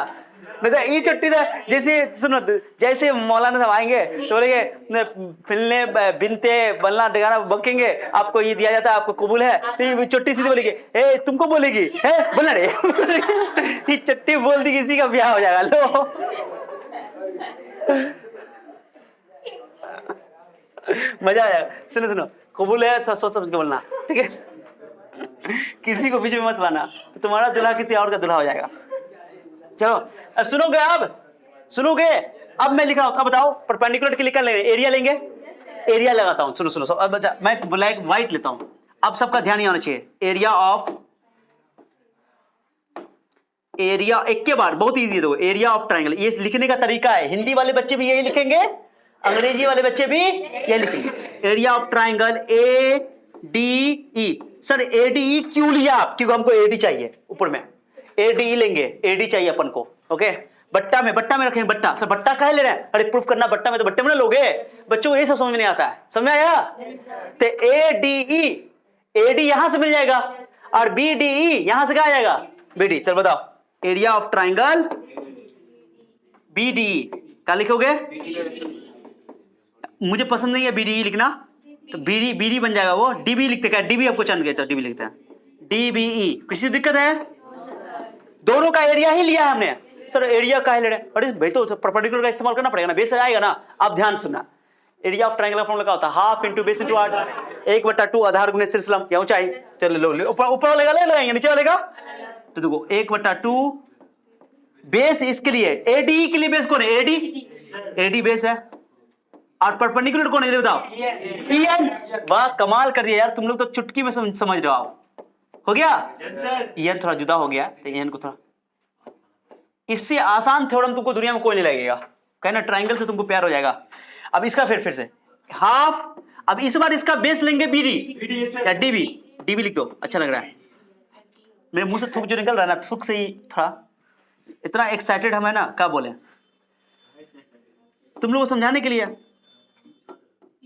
ये चट्टी था, जैसे सुनो, जैसे मौलाना साहब आएंगे तो बोलेंगे फिलने बिनते बलना डगाना बकेंगे, आपको ये दिया जाता है, आपको कबूल है, तो ये चट्टी सीधी बोलेगी, ए तुमको बोलेगी, है बोलना रे ये चट्टी बोल दी, किसी का ब्याह हो जाएगा, लो मजा आया, सुनो कबूल है तो सोच समझ के बोलना, ठीक है, किसी को बीच में मत लाना, तो तुम्हारा दूल्हा किसी और का दूल्हा हो जाएगा। चलो अब सुनोगे, अब मैं लिखा हूं, अब बताओ परपेंडिकुलर के लिए क्या लेंगे, एरिया लेंगे, एरिया लगाता हूं, सुनो सब, अब मैं ब्लैक व्हाइट लेता हूं, अब सबका ध्यान ही होना चाहिए, एरिया एक के बाद, बहुत इजी है, देखो एरिया ऑफ ट्रायंगल, ये लिखने का तरीका है, हिंदी वाले बच्चे भी यही लिखेंगे, अंग्रेजी वाले बच्चे भी यही लिखेंगे, area of triangle A D E, sir ADE क्यों लिया आप? क्योंकि हमको एडी चाहिए ऊपर में, एडीई लेंगे, एडी चाहिए अपन को। ओके, बट्टा में रखेंगे बट्टा। सर बट्टा काहे ले रहे हैं? अरे प्रूफ करना बट्टा में, तो बट्टे में ना लोगे। बच्चों को ये सब समझ में नहीं आता है, समझ में आया? तो एडीई, एडी यहां से मिल जाएगा और बीडीई यहां से क्या आ जाएगा? बीडी। चल बताओ, एरिया ऑफ ट्राइंगल बीडीई क्या लिखोगे? मुझे पसंद नहीं है बीडीई लिखना, तो बीडी बन जाएगा वो। डीबी लिखते क्या? डीबी आपको चंद गए तो डीबी लिखते हैं, डीबीई। किसी दिक्कत है? दोनों का एरिया ही लिया है हमने। सर एरिया का ले रहे हैं? अरे भाई तो परपेंडिकुलर का इस्तेमाल करना पड़ेगा ना, बेस आएगा ना। आप ध्यान सुनना, एरिया ऑफ ट्रायंगल फॉर्मूला क्या होता है? Half into base into arc, 1/2 आधार गुने शीर्षलंब या ऊंचाई। चलो लो, ऊपर वाले का ले लगाएंगे, नीचे वाले का तो देखो 1/2 बेस। इसके लिए एडी के लिए बेस कौन है? एडी, एडी बेस है। और परपेंडिकुलर कौन है ये बताओ? ईएन। वाह कमाल कर दिया यार तुम लोग तो, चुटकी में समझ रहे हो आप। हो गया? ईएन थोड़ा जुदा हो गया तो ईएन को थोड़ा, इससे आसान थ्योरम तुमको दुनिया में कोई नहीं लगेगा। कहना ट्रायंगल से तुमको प्यार हो जाएगा। अब इसका फिर से हाफ। अब इस बार इसका बेस लेंगे बीडी या डीबी। डीबी लिख दो, अच्छा लग रहा है। मेरे मुंह से थूक जो निकल रहा है ना, थूक से ही थोड़ा इतना एक्साइटेड हम है ना, क्या बोले तुम लोग को समझाने के लिए।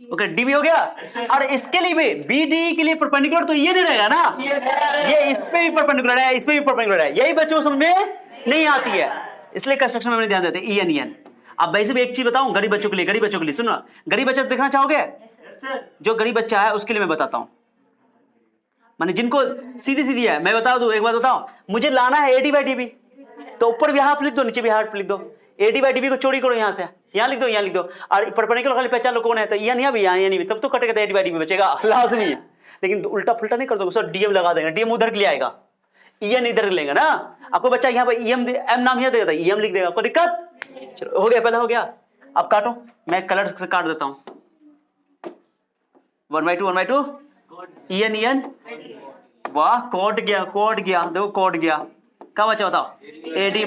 ओके, डीबी हो गया। और इसके लिए भी बीडी के लिए परपेंडिकुलर तो ये नहीं रहेगा ना, ये इस पे भी परपेंडिकुलर है, इस पे भी परपेंडिकुलर है। यही बच्चों को समझ में नहीं आती है, इसलिए कंस्ट्रक्शन में ध्यान देते हैं। ईएन ईएन। अब वैसे भी एक चीज बताऊं गरीब बच्चों के लिए, सुनो, गरीब बच्चा देखना चाहोगे? जो गरीब बच्चा है उसके लिए मैं बताता हूं, माने जिनको सीधी है मैं बता दूं। एक बात बताऊं, मुझे लाना है एडी बाई डीबी, तो ऊपर भी हाफ लिख दो, नीचे भी हाफ लिख दो। एडी बाई डीबी को चोरी करो, यहां से यहां लिख दो, यहां लिख दो। और परपेंडिकुलर खाली पहचान लो कौन है, तो ईएन यहाँ भी, यहाँ नहीं भी, तब तो कटेगा तो एडी बाई डीबी बचेगा, लाजमी है। लेकिन उल्टा फुल्टा नहीं कर दो सर, डीएम लगा देंगे, डीएम उधर के लिए आएगा, ईएन इधर लेंगे ना। आपको बच्चा यहाँ पर ईएम एम नाम यहाँ देगा, ईएम लिख देगा, कोई दिक्कत? चलो हो गया, पहले हो गया। अब काटो, मैं कलर से काट देता हूं। 1/2 ईएन ईएन। वाह कोड गया, देखो कोड गया। क्या बचा बताओ? एडी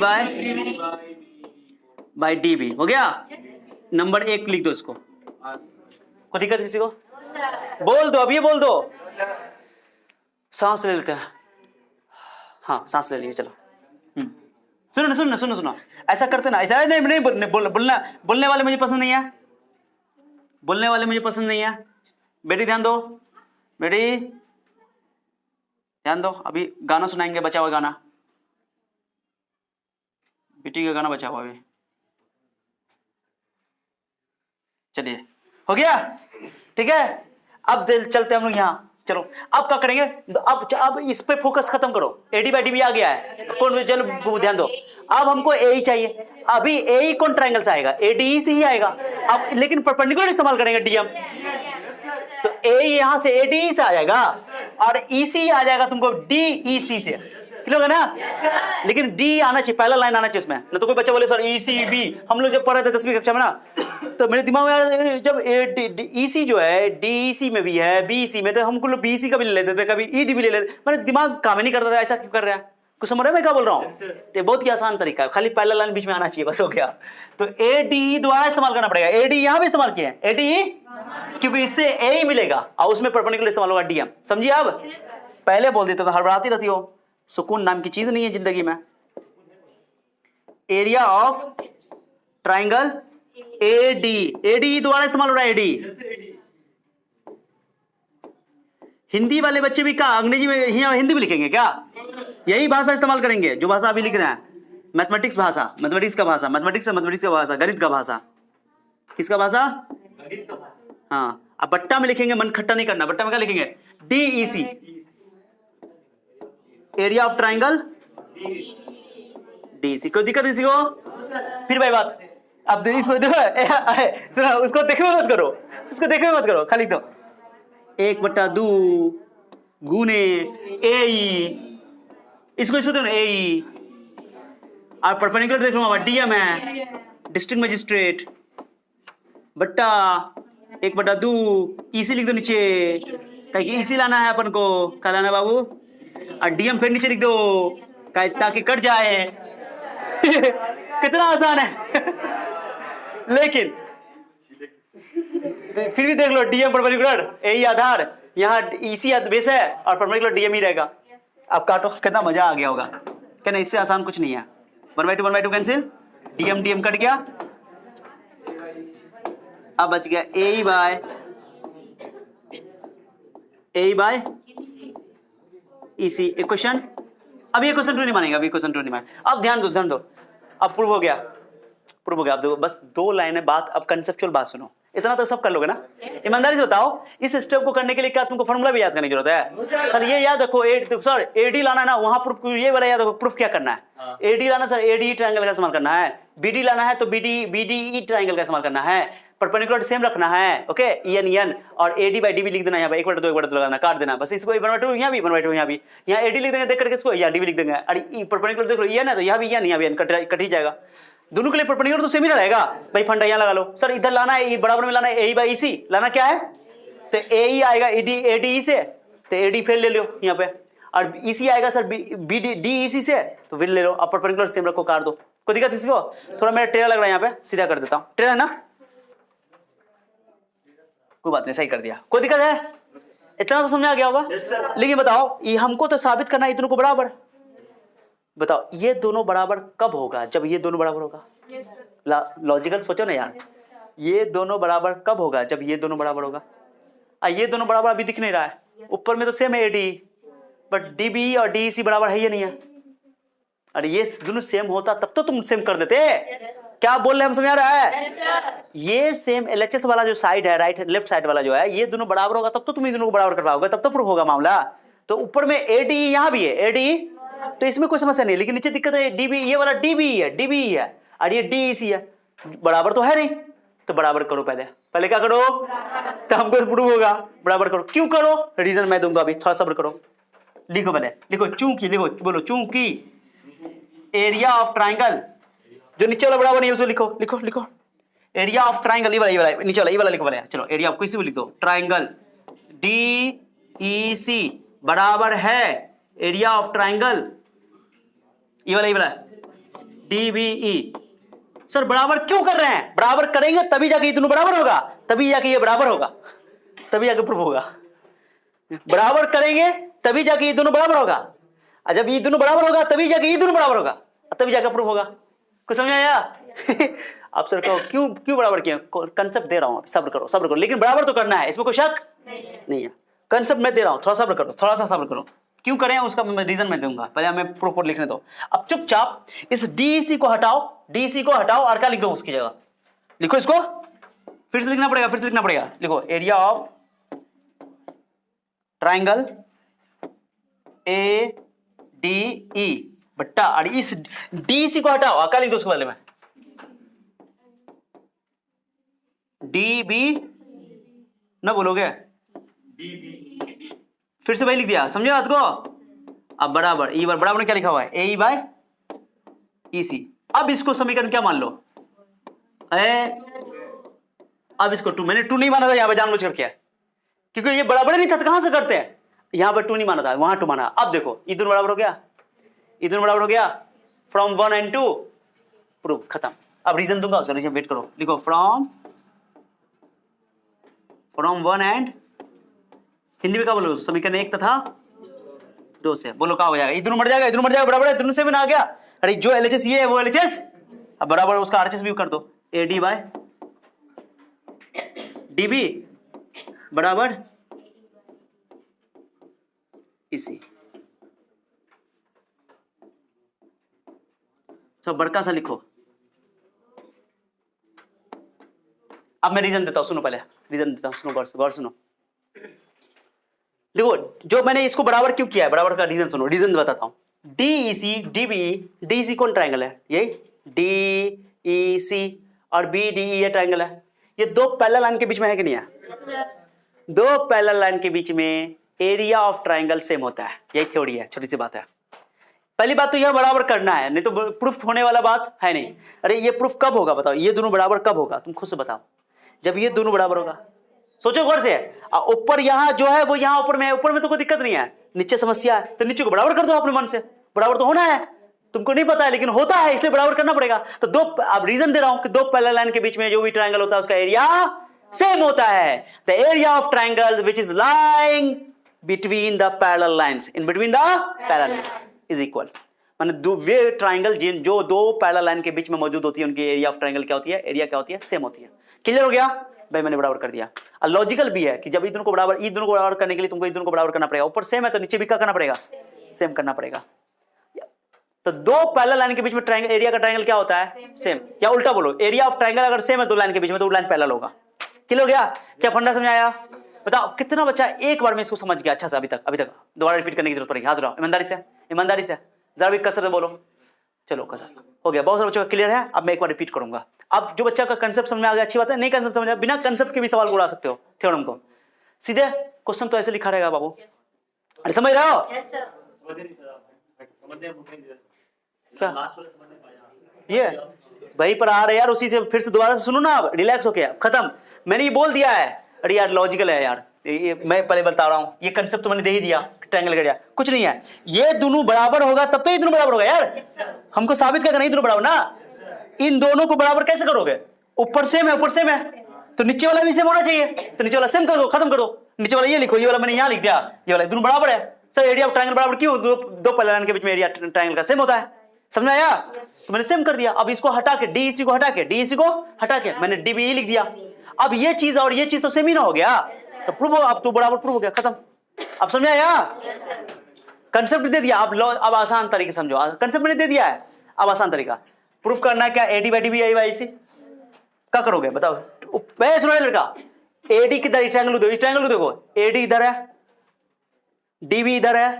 बाय डीबी हो गया। नंबर 1 लिख दो इसको। कोई दिक्कत किसी को? बोल दो, अब ये बोल दो। सांस ले लेते हैं, हाँ सांस ले लिए, चलो। सुनो, ऐसा करते ना, ऐसा नहीं बोलने वाले मुझे पसंद नहीं है, बोलने वाले मुझे पसंद नहीं है। बेटी ध्यान दो, बेटी ध्यान दो, अभी गाना सुनाएंगे, बचा हुआ गाना, बेटी का गाना बचा हुआ अभी। चलिए हो गया, ठीक है। अब चलते हम लोग यहाँ, चलो अब क्या करेंगे? अब इस पे फोकस खत्म करो, एडी बाई डीबी आ गया है, कौन? चलो ध्यान दो, अब हमको एई चाहिए। अभी एई कौन ट्रायंगल से आएगा? एडीई से ही आएगा। अब लेकिन परपेंडिकुलर इस्तेमाल करेंगे डीएम, तो ए यहां से एडीई से आ जाएगा और ईसी आ जाएगा तुमको डीईसी से, क्लियर है ना? लेकिन डी आना चाहिए, पहला लाइन आना चाहिए उसमें, न तो कोई बच्चा बोले सर ईसीबी। हम लोग जब पढ़े थे 10वीं कक्षा में ना, तो मेरे दिमाग में जब ईसी जो है डीईसी में भी है, बीईसी में, तो हमको लोग बीईसी का भी ले लेते थे, कभी ईडी भी ले लेते। मेरा दिमाग काम ही नहीं करता था, ऐसा क्यों कर रहा है? कुछ समझ रहे हैं मैं क्या बोल रहा हूँ? तो बहुत ही आसान तरीका है, खाली पहला लाइन बीच में आना चाहिए, बस हो गया। तो एडी द्वारा इस्तेमाल करना पड़ेगा। एडी यहां भी इस्तेमाल किया है, एडी, क्योंकि इससे ए मिलेगा और उसमें परपेंडिकुलर इस्तेमाल होगा डीएम। समझिए? अब पहले बोल देते तो हड़बड़ाती रहती हो, सुकून नाम की चीज नहीं है जिंदगी में। Area of triangle AD, AD द्वारा इस्तेमाल हो रहा है, एडी। हिंदी वाले बच्चे भी क्या अंग्रेजी में हिंदी में लिखेंगे क्या? यही भाषा इस्तेमाल करेंगे जो भाषा अभी लिख रहे हैं, मैथमेटिक्स भाषा, मैथमेटिक्स का भाषा, मैथमेटिक्स का भाषा, गणित का भाषा। किसका भाषा? हाँ। अब बट्टा में लिखेंगे, मन खट्टा नहीं करना, बट्टा में क्या लिखेंगे? DEC, area of triangle DEC. कोई दिक्कत किसी को? फिर भाई बात, अब इसको देखो, उसको देखने मत करो, उसको देखने मत करो, खाली दो 1/2 गुने एई, इसको देखो एई, और परपेंडिकुलर देख लो डीएम है, डिस्ट्रिक्ट मजिस्ट्रेट, बट्टा 1/2 ईसी लिख दो नीचे, कहीं ईसी लाना है अपन को, क्या लाना बाबू? और डीएम फिर नीचे लिख दो ताकि कट जाए। कितना आसान है। लेकिन फिर भी देख लो, डीएम परपेंडिकुलर, एई आधार, यहाँ ईसी बेस है और परपेंडिकुलर डीएम ही रहेगा। अब काटो, कितना मजा आ गया होगा। क्या नहीं, इससे आसान कुछ नहीं है। 1/2 कैंसिल, डीएम डीएम कट गया, अब बच गया ए बाय ईसी। एक क्वेश्चन, अब ये क्वेश्चन ट्रू नहीं मानेगा, अभी क्वेश्चन ट्रू नहीं मानेगा। अब ध्यान दो, अब प्रूव हो गया। अब देखो बस 2 लाइनें बात, अब कंसेप्चुअल बात सुनो। इतना तो सब कर लोगे ना? ईमानदारी से बताओ, इस स्टेप को करने के लिए क्या तुमको फॉर्मूला भी याद करने की जरूरत है? सर ये याद रखो, सर एडी लाना है ना, वहां प्रूफ ये वाला याद रखो, प्रूफ क्या करना है? एडी लाना सर, एडी ट्रायंगल का इस्तेमाल करना है। बीडी लाना है तो बीडी ट्रायंगल का इस्तेमाल करना है। परपेंडिकुलर सेम रखना है, ओके, एन और एडी बाई डीबी लिख देना, यहाँ पे 1/2 लगाना, काट देना बस इसको। 1/2 यहाँ भी, 1/2 यहाँ भी, यहाँ एडी लिख देंगे देख करके इसको, यहाँ डीबी लिख देंगे। अरे परपेंडिकुलर देख लो, एन है तो यहाँ भी एन, यहाँ भी एन, कट ही जाएगा। दोनों के लिए परपेंडिकुलर तो सेम ही रहेगा भाई। फंडा यहाँ लगा लो। सर इधर लाना है, बराबर में लाना है ए बाई ईसी, लाना क्या है तो ए ही आएगा एडी से, तो एडी फिर ले लो यहाँ पे, और ईसी आएगा सर बी डी ईसी से, तो फिर ले लो। अब परपेंडिकुलर सेम रखो, काट दो। कोई दिक्कत इसको? थोड़ा मेरा टेढ़ा लग रहा है यहाँ पे, सीधा कर देता हूँ। टेढ़ा है ना? कोई बात नहीं, सही कर दिया। कोई दिक्कत है? इतना तो समझ आ गया होगा। लेकिन बताओ, ये हमको तो साबित करना है, इतनों को बराबर। बताओ ये दोनों बराबर कब होगा? जब ये दोनों बराबर होगा। लॉजिकल सोचो ना यार, ये दोनों बराबर कब होगा? जब ये दोनों बराबर होगा। ये दोनों बराबर अभी दिख नहीं रहा है, ऊपर में तो सेम है एडी, बट डीबी और डीसी बराबर है या नहीं है? अरे ये दोनों सेम होता तब तो तुम सेम कर देते। क्या बोल रहे हैं, हम समझ आ रहा है? ये सेम एलएचएस वाला जो साइड है, राइट लेफ्ट साइड वाला जो है, ये दोनों बराबर होगा तब तो तुम इन दोनों को बराबर कर पाओगे, तब तो प्रूफ होगा मामला। तो ऊपर में एडी यहाँ भी है, एडी, तो इसमें कोई समस्या नहीं। लेकिन नीचे दिक्कत है, डीबी, ये वाला डीबी है और ये डीसी है, बराबर तो है नहीं। तो बराबर करो, पहले क्या करो, तो हमको प्रूव होगा। बराबर करो, क्यों करो? रीजन मैं दूंगा अभी, थोड़ा सब्र करो। लिखो पहले, लिखो चूंकि, लिखो, बोलो चूंकि एरिया ऑफ ट्राइंगल, जो नीचे वाला बराबर नहीं है उसको लिखो। एरिया ऑफ ट्राइंगल, ये वाला नीचे वाला, ये वाला लिखो पहले। चलो एरिया किसी भी लिख दो। ट्राइंगल DEC बराबर है एरिया ऑफ ट्राइंगल, ये वाला DBE। सर बराबर क्यों कर रहे हैं? बराबर करेंगे तभी जाके ये दोनों बराबर होगा, तभी जाके ये बराबर होगा, तभी जाके प्रूफ होगा। बराबर करेंगे तभी जाके ये दोनों बराबर होगा, और जब ये दोनों बराबर होगा तभी जाके ये दोनों बराबर होगा, तभी जाके प्रूफ होगा। कुछ समझ आया? आप सर कहो क्यों बराबर किया? कंसेप्ट दे रहा हूं, सब्र करो। लेकिन बराबर तो करना है, इसमें कोई शक नहीं है। कंसेप्ट मैं दे रहा हूं, थोड़ा सब्र करो। क्यों करें उसका मैं रीजन मैं दूंगा, पहले हमें प्रूफ लिखने दो। अब चुपचाप इस DEC को हटाओ और क्या लिख दो उसकी जगह? लिखो इसको, फिर से लिखना पड़ेगा। लिखो एरिया ऑफ ट्राइंगल ADE बट्टा, और इस DEC को हटाओ, क्या लिख दो उसके बारे में? DB ना बोलोगे? फिर से भाई लिख दिया, समझे बात को? अब बराबर में क्या लिखा हुआ है? AE by EC। अब इसको समीकरण क्या मान लो? अब इसको 2, मैंने 2 नहीं माना था यहां पे जानबूझ करके, क्योंकि ये बराबर नहीं था तो कहां से करते हैं? यहां पर 2 नहीं माना था, वहां 2 माना। अब देखो ये दोनों बराबर हो गया, फ्रॉम 1 and 2 प्रूफ खत्म। अब रीजन दूंगा उसका, रीजन वेट करो। लिखो फ्रॉम 1 and, हिंदी में क्या बोलो? समीकरण 1 तथा 2 से। बोलो क्या हो जाएगा? ये दोनों मर जाएगा, बराबर है, दोनों से भी ना आ गया। अरे जो LHS ये है वो LHS, अब बराबर उसका RHS भी कर दो। AD बाय DB बराबर EC। तो बड़का सा लिखो। अब मैं रीजन देता हूं, सुनो, पहले रीजन देता हूं, सुनो, गौर सुनो। देखो जो मैंने इसको बराबर क्यों किया है, बराबर का रीजन सुनो, रीजन बताता हूं। DEC DBE, DEC कौन ट्राइंगल है? ये DEC और BDE ये ट्राइंगल है। ये 2 पैरेलल लाइन के बीच में है कि नहीं है? 2 पैरेलल लाइन के बीच में एरिया ऑफ ट्राइंगल सेम होता है, यही थ्योरी है, छोटी सी बात है। पहली बात तो यह बराबर करना है, नहीं तो प्रूफ होने वाला बात है नहीं। अरे ये प्रूफ कब होगा बताओ? ये दोनों बराबर कब होगा? तुम खुद से बताओ। जब ये दोनों बराबर होगा। सोचो गौर से, ऊपर यहां जो है वो यहां ऊपर में है, ऊपर में तो कोई दिक्कत नहीं है, नीचे समस्या है, तो नीचे को बराबर कर दो अपने मन से। बराबर तो होना है, तुमको नहीं पता है लेकिन होता है, इसलिए बराबर करना पड़ेगा। तो 2, अब रीजन दे रहा हूं कि 2 पैरेलल लाइन के बीच में जो भी ट्रायंगल होता है उसका एरिया सेम होता है। The area of triangle which is lying between the parallel lines, in between the parallel lines is equal. माने वे ट्राइंगल जो दो पैरेलल लाइन के बीच में मौजूद होती है उनकी एरिया ऑफ ट्राइंगल क्या होती है, एरिया क्या होती है, सेम होती है। क्लियर हो गया भाई, मैंने बराबर कर दिया। और लॉजिकल भी है कि जब दोनों को बराबर करने के लिए तुमको दोनों को बराबर करना पड़ेगा, ऊपर सेम है तो नीचे भी क्या करना पड़ेगा, सेम करना पड़ेगा। तो दो पैरेलल लाइन के बीच में ट्रायंगल, एरिया का ट्रायंगल क्या होता है, सेम। या उल्टा बोलो, एरिया ऑफ ट्रायंगल अगर सेम है दो लाइन के बीच में तो वो लाइन पैरेलल होगा। क्लियर हो गया, क्या फंडा समझ आया? बताओ कितना बच्चा एक बार में इसको समझ गया अच्छा से? अभी तक दोबारा रिपीट करने की जरूरत पड़ेगी। हाथ उठाओ ईमानदारी से जरा भी कसरत से बोलो। चलो कसर हो गया, बहुत सारे बच्चों का क्लियर है। अब मैं एक बार रिपीट करूंगा। अब जो बच्चा का कंसेप्ट समझ में आ गया अच्छी बात है, नहीं कंसेप्ट समझ में बिना कंसेप्ट के भी सवाल उड़ा सकते हो थ्योरम को। सीधे क्वेश्चन तो ऐसे लिखा रहेगा बाबू, अरे समझ रहे हो? क्या ये वहीं पर आ रहे यार, उसी से फिर से दोबारा से सुनो ना, आप रिलैक्स हो गया, खत्म। मैंने ये बोल दिया है। अरे यार लॉजिकल है यार, ये मैं पहले बता रहा हूँ, ये कंसेप्ट तो मैंने दे ही दिया, ट्रायंगल का दिया, कुछ नहीं है। ये दोनों बराबर होगा तब तो ये दोनों बराबर होगा यार, हमको साबित करना, ये दोनों बराबर ना। इन दोनों को बराबर कैसे करोगे? ऊपर सेम है तो नीचे वाला भी सेम होना चाहिए, तो नीचे वाला सेम कर दो, खत्म कर दो। नीचे वाला ये लिखो, ये वाला मैंने यहाँ लिख दिया, ये वाला दोनों बराबर है। सर एरिया ऑफ ट्रायंगल बराबर क्यों? दो पैरेलल लाइन के बीच में एरिया ट्रायंगल का सेम होता है, समझ में आया? तो मैंने सेम कर दिया। अब इसको हटा के डीईसी को हटा के मैंने डीबीई लिख दिया। अब ये चीज और ये चीज तो सेम ही ना हो गया, तो प्रूव हो, अब तो बराबर प्रूव हो गया, खत्म। अब समझ में आया? कंसेप्ट दे दिया, अब आसान तरीके समझो। कंसेप्ट मैंने दे दिया है, अब आसान तरीका प्रूफ करना है। क्या AD by DB I by C क्या करोगे बताओ? सुनो लड़का, एडी किधर, ट्रायंगल को देखो, एडी इधर है, डीबी इधर है,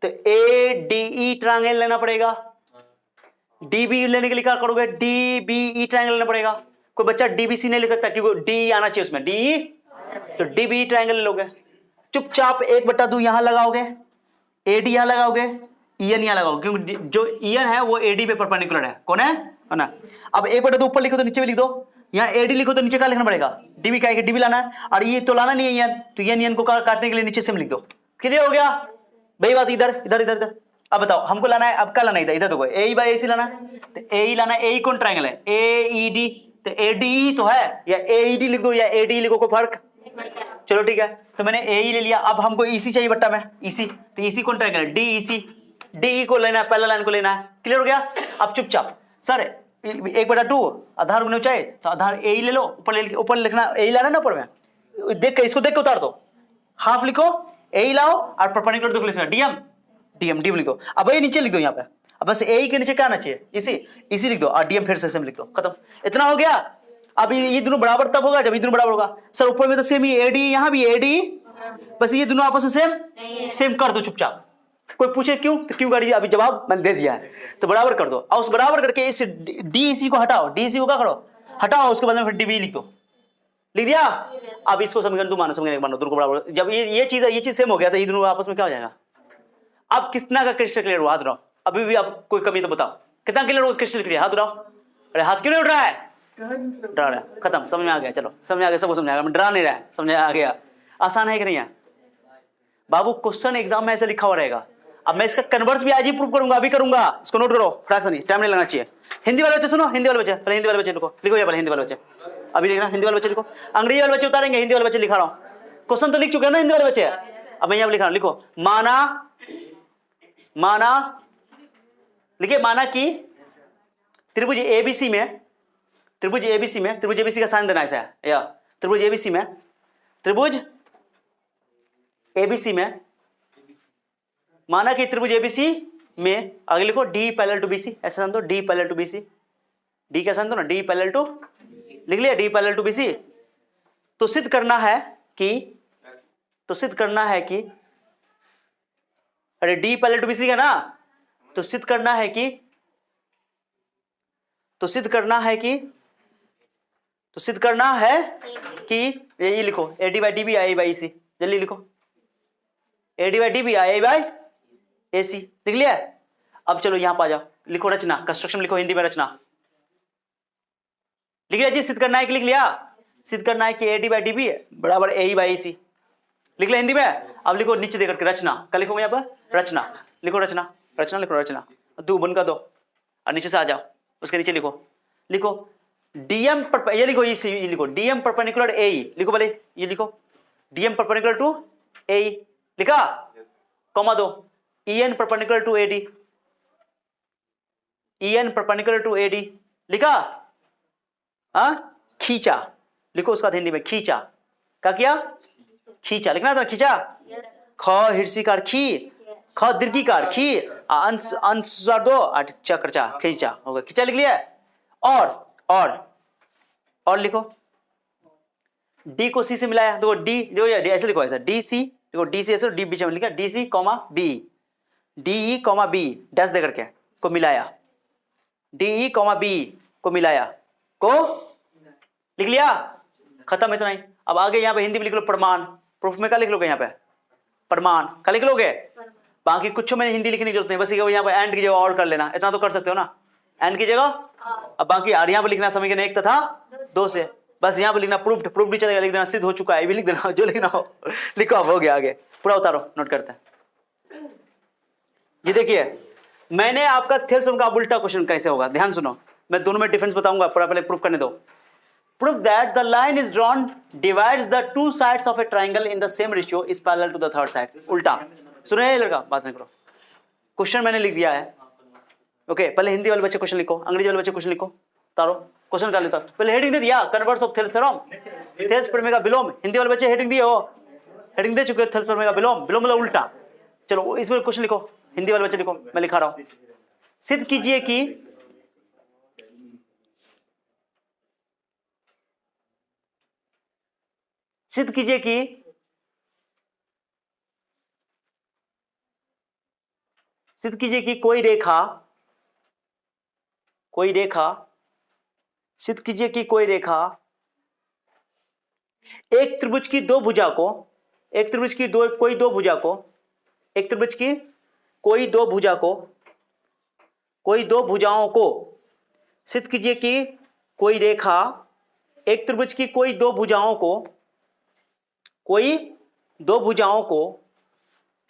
तो ए डी ट्रायंगल लेना पड़ेगा। डीबी लेने के लिए क्या करोगे? डीबीई ट्रायंगल लेना पड़ेगा। कोई बच्चा डीबीसी नहीं ले सकता क्योंकि डी आना चाहिए उसमें, डी, तो डीबी ट्रायंगल ले लोगे। चुपचाप 1/2 यहां लगाओगे, एडी यहां लगाओगे, ईएन यहां लगाओगे, क्योंकि जो ईएन है वो एडी पे परपेंडिकुलर है। कौन है ना? अब 1/2 ऊपर लिखो तो नीचे भी लिख दो, यहाँ एडी लिखो तो नीचे क्या लिखना पड़ेगा? डीबी का, डीबी लाना है, और ये तो लाना नहीं है ईएन, तो ईएन को काटने के लिए नीचे से लिख दो। क्लियर हो गया भाई बात? इधर अब बताओ हमको लाना है, अब क्या लाना है? इधर देखो, ए बाई एसी लाना है, तो ए लाना है। ए कौन ट्रायंगल है? एईडी, तो एडी तो है, या एईडी लिख दो या एडी लिखो, कोई फर्क? चलो ठीक है, तो मैंने ए ले लिया। अब हमको ईसी चाहिए बट्टा में, ईसी, तो ईसी कौन ट्रायंगल है? डीईसी, डीई को लेना है, पहला लाइन को लेना है। क्लियर हो गया? अब चुपचाप सर 1/2 आधार को चाहिए तो आधार ए ले लो, ऊपर लिखना ए लाना ना, ऊपर में देख के, इसको देख के उतार दो, हाफ लिखो, ए लाओ, और परपेंडिकुलर देखो लिखना डीएम लिखो। अब ये नीचे लिख दो यहाँ पे, अब बस ए के नीचे क्या आना चाहिए? इसी लिख दो, और डीएम फिर से सेम लिख दो, खत्म। इतना हो गया। अब ये दोनों बराबर तब होगा जब ये दोनों बराबर होगा। सर ऊपर में तो सेम ही एडी, यहाँ भी एडी, बस ये दोनों आपस में सेम कर दो चुपचाप। कोई पूछे क्यों, तो क्यों कर दिया? अभी जवाब मैंने दे दिया है, तो बराबर कर दो। और उस बराबर करके इस डीईसी को हटाओ, डीईसी को क्या करो? हटाओ, उसके बाद में फिर डीबी लिख दो। लिख दिया? अब इसको समीकरण 2 मानो, समीकरण 1 मानो, दोनों को बराबर। जब ये चीज सेम हो गया तो ये दोनों आपस में क्या हो जाएगा? अब कितना का क्रिस्टल क्लियर हुआ? हाथ उठाओ। अभी भी आप कोई कमी तो बताओ, कितना क्लियर होगा क्रिस्टल क्लियर? हाथ उठाओ। अरे हाथ क्यों नहीं उठ रहा है? डरा रहा है, खत्म, समझ में आ गया। चलो समझ में आ गया, सबको समझ आ गया, डरा नहीं रहा है, समझ में आ गया। आसान है कि नहीं है बाबू? क्वेश्चन एग्जाम में ऐसे लिखा हुआ रहेगा। अब मैं इसका कन्वर्स भी आज ही प्रूव करूंगा, अभी करूंगा, इसको नोट करो, फ्रैक्शन नहीं, टाइम नहीं लगना चाहिए। हिंदी वाले बच्चे सुनो, हिंदी वाले बच्चे पहले, हिंदी वाले बच्चे लिखो ये पहले, हिंदी वाले बच्चे अभी लिखना, हिंदी वाले बच्चे लिखो। अंग्रेजी वाले बच्चे उतारेंगे, हिंदी वाले बच्चे लिखा रहा हूँ। क्वेश्चन तो लिख चुके हैं ना हिंदी वाले बच्चे, अब मैं यहाँ लिखा रहा हूँ। लिखो माना लिखिए, माना कि त्रिभुज एबीसी में, त्रिभुज एबीसी का साइन देना ऐसा है, या त्रिभुज एबीसी में माना कि त्रिभुज एबीसी में, आगे लिखो डी पैरेलल टू बीसी, ऐसा समझो, D parallel to BC, D क्या समझो ना, डी पैरेलल टू, लिख लिया, डी पैरेलल टू बीसी। तो सिद्ध करना है कि अरे डी पैरेलल टू बीसी का ना, तो सिद्ध करना है कि ये लिखो, AD by DB I by C, जल्दी लिखो, AD by DB I by AC, लिख लिया? अब चलो यहां पर आ जाओ, लिखो रचना, कंस्ट्रक्शन लिखो, हिंदी में रचना लिख लिया जी। सिद्ध करना है कि लिख लिया? सिद्ध करना है कि एडी बाई डीबी बराबर ए बाई सी, लिख लिया हिंदी में। अब लिखो नीचे देकर के रचना, क्या लिखोगे यहाँ पर? रचना लिखो, रचना लिखो, रचना 2 बन कर दो, और नीचे से आ जाओ, उसके नीचे लिखो डीएम ये लिखो, ये लिखो डीएम परपेंडिकुलर ए लिखो पहले, ये लिखो डीएम परपेंडिकुलर टू ए लिखा, कॉमा दो, EN perpendicular to AD, EN perpendicular to AD लिखा, खींचा लिखो उसका हिंदी में, खींचा, क्या किया, खींचा लिखना था, खींचा, ख हिर्सिकार खी, ख दीर्घिकार खी, अंश दो चक्रचा, खींचा हो गया, खींचा लिख लिया। और लिखो, डी को सी से मिलाया, देखो डी देखो, डी ऐसे लिखो, ऐसा डी सी देखो, डी सी ऐसे, डी बीच में लिखा, D C comma B, D E comma B dash दे करके को मिलाया, डी ई कॉमा बी को मिलाया, को लिख लिया, खत्म, इतना ही। अब आगे यहाँ पे हिंदी में लिख लो प्रमाण, प्रूफ में क्या लिख लोगे यहाँ पे, प्रमाण क्या लिख लोगे, बाकी कुछ में हिंदी लिखने की जरूरत नहीं, बस यहाँ पे एंड की जगह और कर लेना, इतना तो कर सकते हो ना, एंड की जगह। अब बाकी यहाँ पे लिखना समीकरण 1 तथा 2 से, बस यहाँ पे लिखना प्रूफ, प्रूफ भी चलेगा, लिख देना सिद्ध हो चुका है, भी लिख देना, जो लिखना हो लिखो। अब हो गया, आगे पूरा उतारो, नोट करते हैं। ये देखिए, मैंने आपका थेल्सम का उल्टा क्वेश्चन कैसे होगा, ध्यान सुनो, मैं दोनों में डिफरेंस बताऊंगा, पूरा पहले प्रूफ करने दो। Proof that the line is drawn divides the two sides of a triangle in the same ratio is parallel to the third side. उल्टा सुनो ये लड़का, बात नहीं करो, क्वेश्चन मैंने लिख दिया है, ओके पहले हिंदी वाले बच्चे क्वेश्चन लिखो, अंग्रेजी वाले बच्चे क्वेश्चन लिखो, तारो क्वेश्चन कर लेता, पहले हेडिंग दे दिया, converse of Thales theorem, Thales प्रमेय का विलोम, हिंदी वाले बच्चे हेडिंग दिए हो, हेडिंग दे चुके, थेल्स प्रमेय का विलोम, विलोम मतलब उल्टा। चलो इसमें क्वेश्चन लिखो, हिंदी वाले बच्चे लिखो, मैं लिखा रहा हूं, सिद्ध कीजिए कि सिद्ध कीजिए कि कोई रेखा एक त्रिभुज की दो भुजा को, कोई दो भुजाओं को, सिद्ध कीजिए कि कोई रेखा एक त्रिभुज की कोई दो भुजाओं को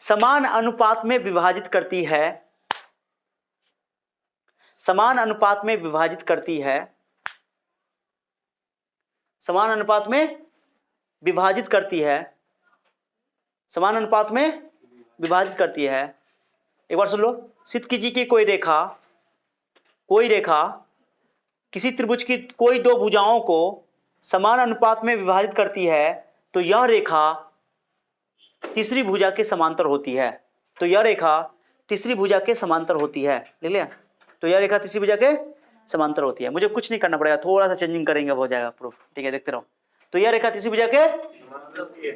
समान अनुपात में विभाजित करती है, समान अनुपात में विभाजित करती है। एक बार सुन लो, सिद्ध कीजिए कि कोई रेखा किसी त्रिभुज की कोई दो भुजाओं को समान अनुपात में विभाजित करती है, तो यह रेखा तीसरी भुजा के समांतर होती है, ले लिया, तो यह रेखा तीसरी भुजा के समांतर होती है। मुझे कुछ नहीं करना पड़ेगा, थोड़ा सा चेंजिंग करेंगे, हो जाएगा प्रूफ, ठीक है देखते रहो। तो यह रेखा तीसरी भुजा के,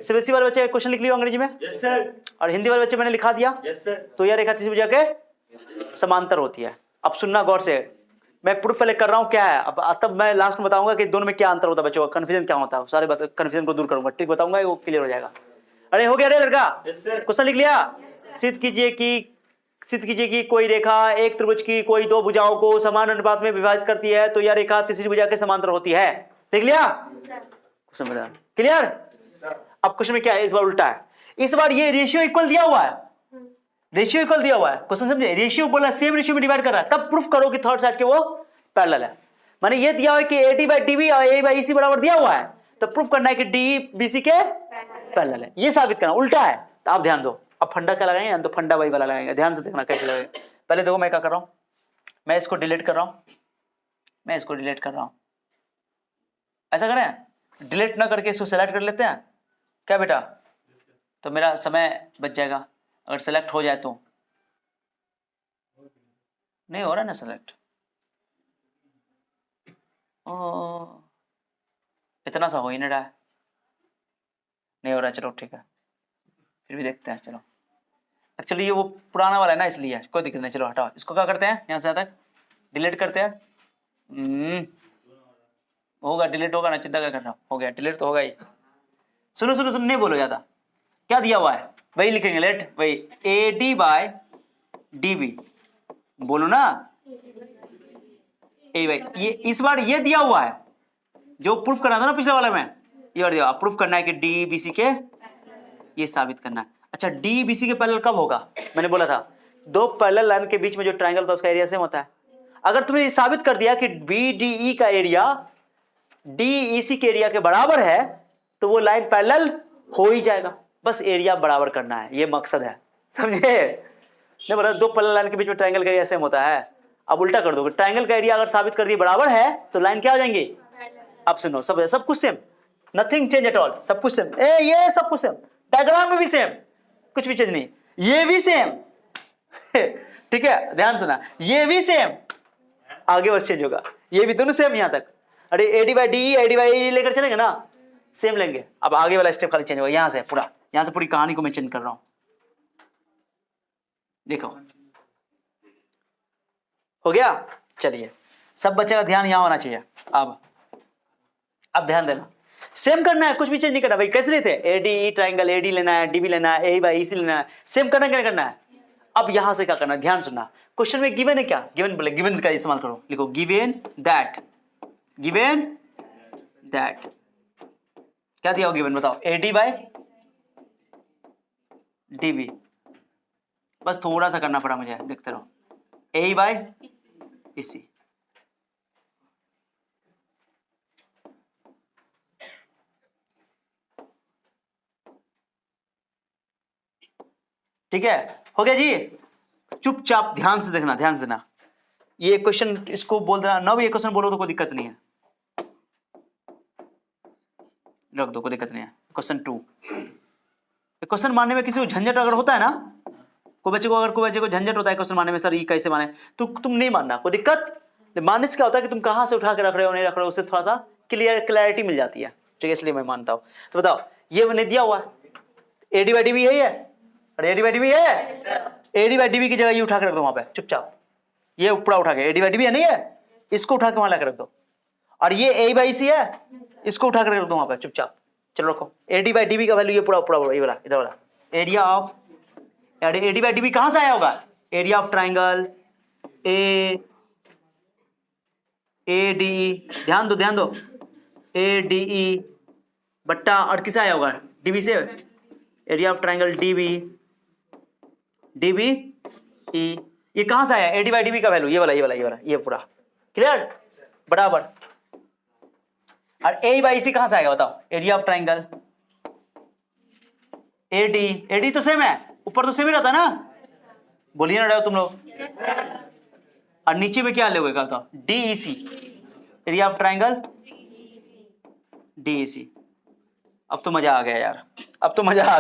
सीबीएसई वाले बच्चे क्वेश्चन लिख लियो अंग्रेजी में,
यस सर,
और हिंदी वाले बच्चे मैंने लिखा दिया,
यस सर।
तो यह रेखा तीसरी भुजा के समांतर होती है। अब सुनना गौर से, मैं प्रूफ पहले कर रहा हूं क्या है, अब तब मैं लास्ट में बताऊंगा कि दोनों में क्या अंतर होता है, बच्चों का कंफ्यूजन क्या होता है, सारे कंफ्यूजन को दूर करूंगा, ठीक बताऊंगा, वो क्लियर हो जाएगा। अरे हो गया रे लड़का, क्वेश्चन लिख लिया, सिद्ध कीजिए कि कोई रेखा एक त्रिभुज की कोई दो भुजाओं को समान अनुपात में विभाजित करती है, तो यह रेखा तीसरी भुजा के समांतर होती है। लिख लिया, क्वेश्चन क्लियर। अब क्वेश्चन में क्या है, इस बार उल्टा है, इस बार ये रेशियो इक्वल दिया हुआ है, क्वेश्चन समझे, रेशियो बोला सेम रेशियो में डिवाइड कर रहा है, तब प्रूफ करो कि थर्ड साइड के वो पैरेलल है। माने ये दिया हुआ है कि AD by DB और A by EC बराबर दिया हुआ है, तो प्रूफ करना है कि DE BC के पैरेलल है, ये साबित करना, उल्टा है। तो आप ध्यान दो, अब फंडा क्या लगाएंगे, तो फंडा वही वाला लगाएंगे, ध्यान से देखना कैसे लगेगा। पहले देखो मैं क्या कर रहा हूं, मैं इसको डिलीट कर रहा हूं, ऐसा करें, डिलीट ना करके इसको सेलेक्ट कर लेते हैं क्या बेटा, तो मेरा समय बच जाएगा। अगर सेलेक्ट हो जाए तो, नहीं हो रहा ना सेलेक्ट, इतना सा हो ही नहीं रहा है, नहीं हो रहा है, चलो ठीक है, फिर भी देखते हैं। चलो एक्चुअली ये वो पुराना वाला है ना, इसलिए कोई दिक्कत नहीं, चलो हटाओ इसको, क्या करते हैं यहाँ से तक डिलीट करते हैं, होगा डिलीट होगा ना, चिंता क्या कर रहा, हो गया डिलीट तो होगा ही। सुनो नहीं बोलो ज्यादा, क्या दिया हुआ है वही लिखेंगे, लेट वही AD by DB बोलो ना, ये इस बार ये दिया हुआ है, जो प्रूफ करना था ना पिछले वाले में, ये दिया, प्रूफ करना है कि DBC के, ये साबित करना है। अच्छा DBC के पैरेलल कब होगा, मैंने बोला था दो पैरेलल लाइन के बीच में जो ट्रायंगल होता है उसका एरिया सेम होता है। अगर तुमने ये साबित कर दिया कि BDE का एरिया DEC के एरिया के बराबर है तो वो लाइन पैरेलल हो ही जाएगा, बस एरिया बराबर करना है, ये मकसद है, समझे? नहीं बता, दो पैरेलल लाइन के बीच में ट्रायंगल का एरिया सेम होता है। अब उल्टा कर दो, ट्रायंगल का एरिया अगर साबित कर दिए बराबर है तो लाइन क्या हो जाएंगी? अब सुनो, सब कुछ same, nothing change at all, सब कुछ सेम, ये सब कुछ सेम, डायग्राम में भी सेम, कुछ भी चेंज नहीं, ये भी सेम ठीक है, ध्यान सुना, ये भी सेम, आगे बस चेंज होगा, ये भी दोनों सेम यहां तक। अरे AD/DE AD/AE लेकर चलेंगे ना, सेम लेंगे। अब आगे वाला स्टेप खाली चेंज होगा, यहां से पूरा, यहां से पूरी कहानी को मैं चेंज कर रहा हूं। देखो हो गया, चलिए सब बच्चे का ध्यान यहां होना चाहिए। अब ध्यान देना, सेम करना है, कुछ भी चेंज नहीं करना भाई। कैसे लेते हैं? ADE ट्राइंगल, AD लेना है, DB लेना है, AE/EC लेना है, सेम करना क्या करना है। अब यहां से क्या करना है, ध्यान सुनना। क्वेश्चन में गिवन है क्या? गिवन बोले, गिवन का इस्तेमाल करो, लिखो गिवन दैट, गिवन दैट क्या दिया हो गिवन, बताओ। AD/DB, बस थोड़ा सा करना पड़ा मुझे, देखते रहो। AE/EC, ठीक है, हो गया जी। चुपचाप ध्यान से देखना, ध्यान से ना, ये क्वेश्चन इसको बोल देना ना भी, ये क्वेश्चन बोलो तो कोई दिक्कत नहीं है, रख दो, कोई दिक्कत नहीं है। क्वेश्चन 2, क्वेश्चन मानने में किसी को झंझट अगर होता है ना, कोई बच्चे को झंझट होता है क्वेश्चन मानने में, सर ये कैसे माने, तो तुम नहीं मानना, कोई दिक्कत। मानने से क्या होता है कि तुम कहां से उठा के रख रहे हो नहीं रख रहे हो, उससे थोड़ा सा क्लैरिटी मिल जाती है, ठीक है, इसलिए मैं मानता हूं। तो बताओ, ये मैंने दिया हुआ है AD/DB है, अरे AD/DB है, AD/DB की जगह ये उठा के रख दो वहां पे चुपचाप, ये ऊपर उठा के, AD/DB है नहीं है, इसको उठा के वहां लाकर रख दो। और ये AE/EC है, इसको उठा कर रख दो वहां पे चुपचाप, चलो रखो। AD/DB का वैल्यू ये पूरा ये वाला, इधर वाला एरिया ऑफ, AD/DB कहां से आया होगा? एरिया ऑफ ट्राइंगल ADE, ध्यान दो, ADE बट्टा और किसे आया होगा? DB से, एरिया ऑफ ट्राइंगल DBE, ये कहां से आया? AD/DB का वैल्यू ये वाला, ये पूरा क्लियर, बराबर। और AE/EC कहां से आएगा बताओ? एरिया ऑफ ट्राइंगल AD तो सेम है, ऊपर तो सेम ही रहता है ना, बोलिए ना तुम लोग। और नीचे में क्या लोगे बताओ? DEC, area of triangle DEC। अब तो मजा आ गया यार, अब तो मजा आ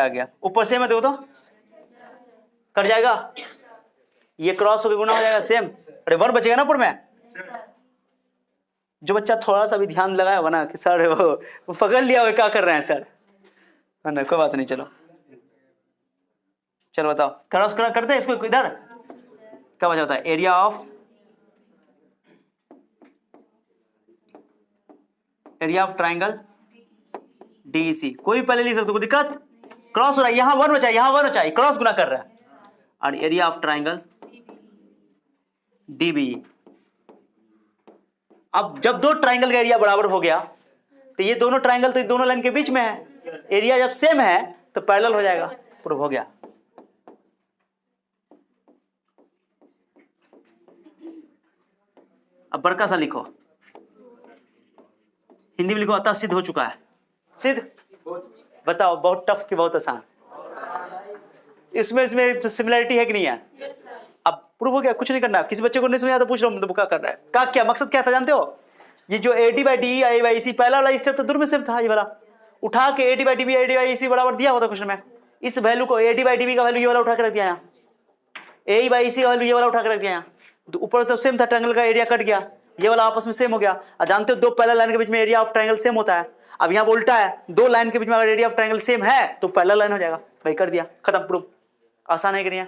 गया। ऊपर सेम है, देखो तो कट जाएगा, ये क्रॉस होकर गुना हो जाएगा, सेम। अरे 1 बचेगा ना ऊपर में। जो बच्चा थोड़ा सा भी ध्यान लगाया होगा ना कि सर वो पकड़ लिया होगा क्या कर रहे हैं सर, ना कोई बात नहीं, चलो बताओ, क्रॉस करते हैं इसको इधर, क्या वजह होता है? एरिया ऑफ ट्राइंगल DEC, कोई भी पहले लिख सकते हो, कोई दिक्कत। क्रॉस हो रहा है, यहां 1 बचा, यहां 1 बचा, क्रॉस गुना कर रहा है। और एरिया ऑफ ट्राइंगल DBE। अब जब दो ट्राइंगल का एरिया बराबर हो गया तो ये दोनों ट्राइंगल तो दोनों लाइन के बीच में है, एरिया जब सेम है तो पैरेलल हो जाएगा, प्रूव हो गया। अब बड़का सा लिखो, हिंदी में लिखो, अतः सिद्ध हो चुका है। सिद्ध, बताओ बहुत टफ कि बहुत आसान? इसमें सिमिलरिटी है कि नहीं है? अब प्रूव हो गया, कुछ नहीं करना। किसी बच्चे को नहीं समझ आता पूछ रहा हूं, तो क्या कर रहा है, क्या मकसद क्या था जानते हो? ये जो AD/DE AE/EC पहला वाला स्टेप तो दूर में सेम था, ये वाला उठा के AD/DB AD/EC बराबर दिया होता क्वेश्चन में, इस वैल्यू को AD/DB का वैल्यू ये वाला उठा के रख दिया, यहाँ AE/EC का वैल्यू ये वाला उठा के रख दिया, यहाँ तो ऊपर तो सेम था, ट्रायंगल का एरिया कट गया, ये वाला आपस में सेम हो गया। और जानते हो दो पैरेलल लाइन के बीच में एरिया ऑफ ट्रायंगल सेम होता है। अब यहाँ उल्टा है, दो लाइन के बीच में अगर एरिया ऑफ ट्रायंगल सेम है तो पैरेलल लाइन हो जाएगा, भाई कर दिया, खत्म, प्रूफ। आसान है कि नहीं है?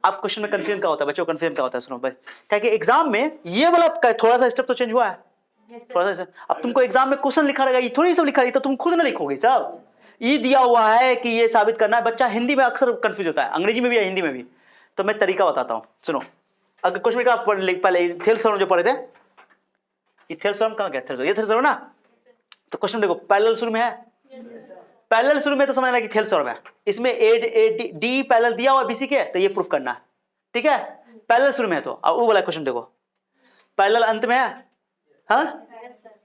अब क्वेश्चन में कंफ्यूजन क्या होता है बच्चों, कंफ्यूजन क्या होता है सुनो भाई, क्या कि एग्जाम में ये वाला थोड़ा सा स्टेप तो चेंज हुआ है, थोड़ा सा। अब तुमको एग्जाम में क्वेश्चन लिखा रहेगा, ये थोड़ी सब लिखा रही तो तुम खुद ना लिखोगे सब, ये दिया हुआ है कि ये साबित करना है। बच्चा हिंदी में अक्सर कंफ्यूज होता है, अंग्रेजी में भी है, हिंदी में भी। तो मैं तरीका बताता हूँ, सुनो। अगर क्वेश्चन का पहले थेल्स थ्योरम जो पढ़े थे, ये थेल्स थ्योरम कहाँ गया? ये थेल्स थ्योरम ना, तो क्वेश्चन देखो पैरेलल शुरू में है, पैरेलल शुरू में तो समझना कि थेल्स थ्योरम है, इसमें डी पैरेलल दिया हुआ BC के, तो ये प्रूफ करना है, ठीक है, पैरेलल शुरू में है तो। अब वो वाला क्वेश्चन देखो, पैरेलल अंत में है, हाँ,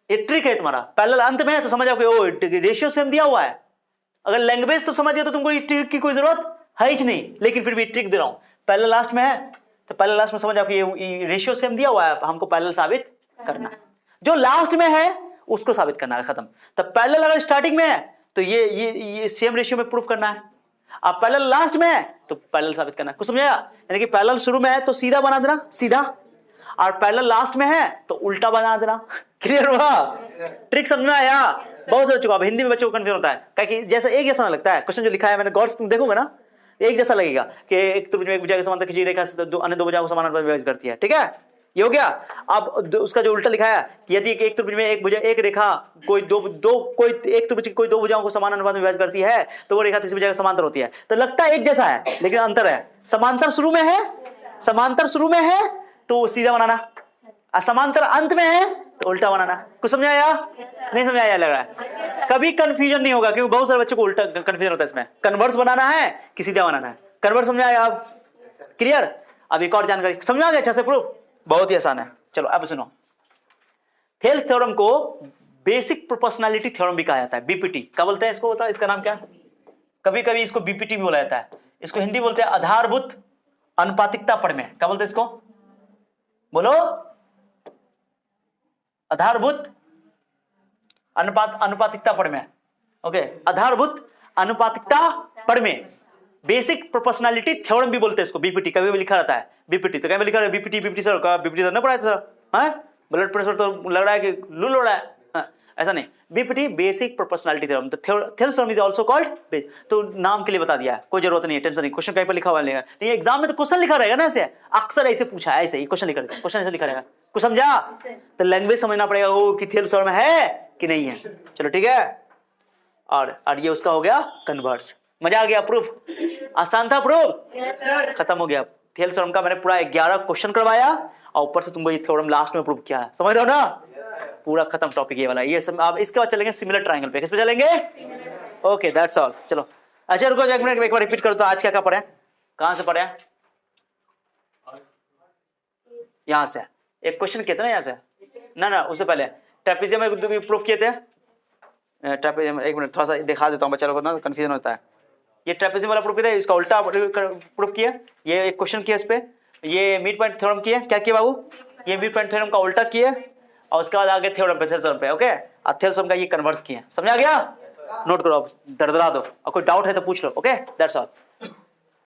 ये ट्रिक है तुम्हारा। पैरेलल अंत में है तो समझ आओ कि ओ रेशियो सेम दिया हुआ है। अगर लैंग्वेज तो समझ गए तो तुमको ये ट्रिक की कोई जरूरत है ही नहीं, लेकिन फिर भी ट्रिक दे रहा हूं। पैरेलल लास्ट में है तो पैरेलल लास्ट में समझ आओ कि ये रेशियो सेम दिया हुआ है, हमको पैरेलल साबित करना है। जो लास्ट में है उसको साबित करना है, खत्म। तो पैरेलल अगर स्टार्टिंग में है तो ये सेम रेशियो में प्रूफ करना है। अब पैरेलल लास्ट में है तो पैरेलल साबित करना है। कुछ समझाया? यानी कि पैरेलल शुरू में है तो सीधा बना देना, सीधा, और पैरेलल लास्ट में है तो उल्टा बना देना। क्लियर हुआ? ट्रिक समझ में आया? बहुत सारे चुका। अब हिंदी में बच्चों को कंफ्यूजन होता है कि जैसा एक जैसा ना लगता है। क्वेश्चन जो लिखा है मैंने गौर से तुम देखोगे ना, एक जैसा लगेगा कि एक त्रिभुज में एक भुजा के समांतर खींची रेखा अन्य दो भुजाओं को समान अनुपात में विभाजित करती है। ठीक है, ये हो गया। अब उसका जो उल्टा लिखा है कि यदि एक त्रिभुज में एक भुजा एक रेखा कोई एक त्रिभुज की कोई दो भुजाओं को समान अनुपात में विभाजित करती है तो वो रेखा तीसरी भुजा के समांतर होती है। तो लगता है एक जैसा है लेकिन अंतर है। समांतर शुरू में है, समांतर शुरू में है तो सीधा बनाना, समांतर अंत में है तो उल्टा बनाना। कुछ समझाया? नहीं समझाया लग रहा है? कभी कंफ्यूजन नहीं होगा क्योंकि बहुत सारे बच्चों को उल्टा कंफ्यूजन होता है इसमें। कन्वर्स बनाना है कि सीधा बनाना है? कन्वर्स समझाया आप? क्लियर? अब एक और जानकारी समझ आ गया अच्छा से प्रूफ? बहुत ही आसान है। चलो अब सुनो, थेल्स थ्योरम को बेसिक प्रोपोर्शनैलिटी थ्योरम भी कहा जाता है, बीपीटी। क्या बोलते हैं इसको? बता, इसका नाम क्या है? कभी कभी इसको बीपीटी भी बोला जाता है। इसको हिंदी बोलते हैं आधारभूत अनुपातिकता प्रमेय। क्या बोलते हैं इसको? बोलो, आधारभूत अनुपातिकता प्रमेय। ओके, आधारभूत अनुपातिकता प्रमेय, बेसिक प्रोपोर्शनैलिटी थ्योरम भी बोलते हैं इसको, बीपीटी। कभी भी लिखा रहता है बीपीटी, तो कहीं लिखा है बीपीटी, बीपीटी सर का बीपीटी तो नहीं पढ़ा है सर? हाँ, ब्लड प्रेशर तो लग रहा है कि लूल हो रहा है। हाँ, ऐसा नहीं, बीपीटी बेसिक प्रोपोर्शनैलिटी थ्योरम। तो Thales theorem is also called, तो नाम के लिए बता दिया है, कोई जरूरत नहीं है, टेंशन नहीं। क्वेश्चन कहीं पर लिखा हुआ नहीं, एग्जाम में तो क्वेश्चन लिखा रहेगा ना, ऐसे अक्सर ऐसे पूछा है, ऐसे ही क्वेश्चन लिखा रहेगा, क्वेश्चन ऐसे लिखा रहेगा। कुछ समझा? तो लैंग्वेज समझना पड़ेगा वो कि थेल्स थ्योरम है कि नहीं है। चलो ठीक है, और ये उसका हो गया कन्वर्स। मजा आ गया? प्रूफ आसान था? प्रूफ खत्म हो गया। थेल्स थ्योरम का मैंने पूरा 11 क्वेश्चन करवाया और ऊपर से तुमको ये थ्योरम लास्ट में प्रूव किया है। समझ रहे हो ना? पूरा खत्म टॉपिक ये वाला। ये सब आप इसके बाद चलेंगे सिमिलर ट्रायंगल पे। किस पे चलेंगे? Okay, that's all. चलो अच्छा रुको एक मिनट, एक बार रिपीट करो तो आज क्या क्या पढ़े, कहां से पढ़े? यहां से एक क्वेश्चन किए थे ना, यहां से ना उससे पहले ट्रेपेजियम में प्रूफ किए थे। ट्रेपेजियम, एक मिनट थोड़ा सा दिखा देता हूँ, बच्चा लोगों को ना कंफ्यूजन होता है। ये ट्रेपेजियम वाला प्रूफ किया था, इसका उल्टा प्रूफ किया। ये एक क्वेश्चन किया इस पे, ये मिड पॉइंट थ्योरम किया। क्या किया बाबू? ये मिड पॉइंट थ्योरम का उल्टा किया और उसके बाद आगे थ्योरम पे, थेल्स थ्योरम पे। ओके, और थेल्स थ्योरम का ये कन्वर्स किया। समझ आ गया? नोट करो, अब दरदरा दो, और कोई डाउट है तो पूछ लो। Okay, that's all.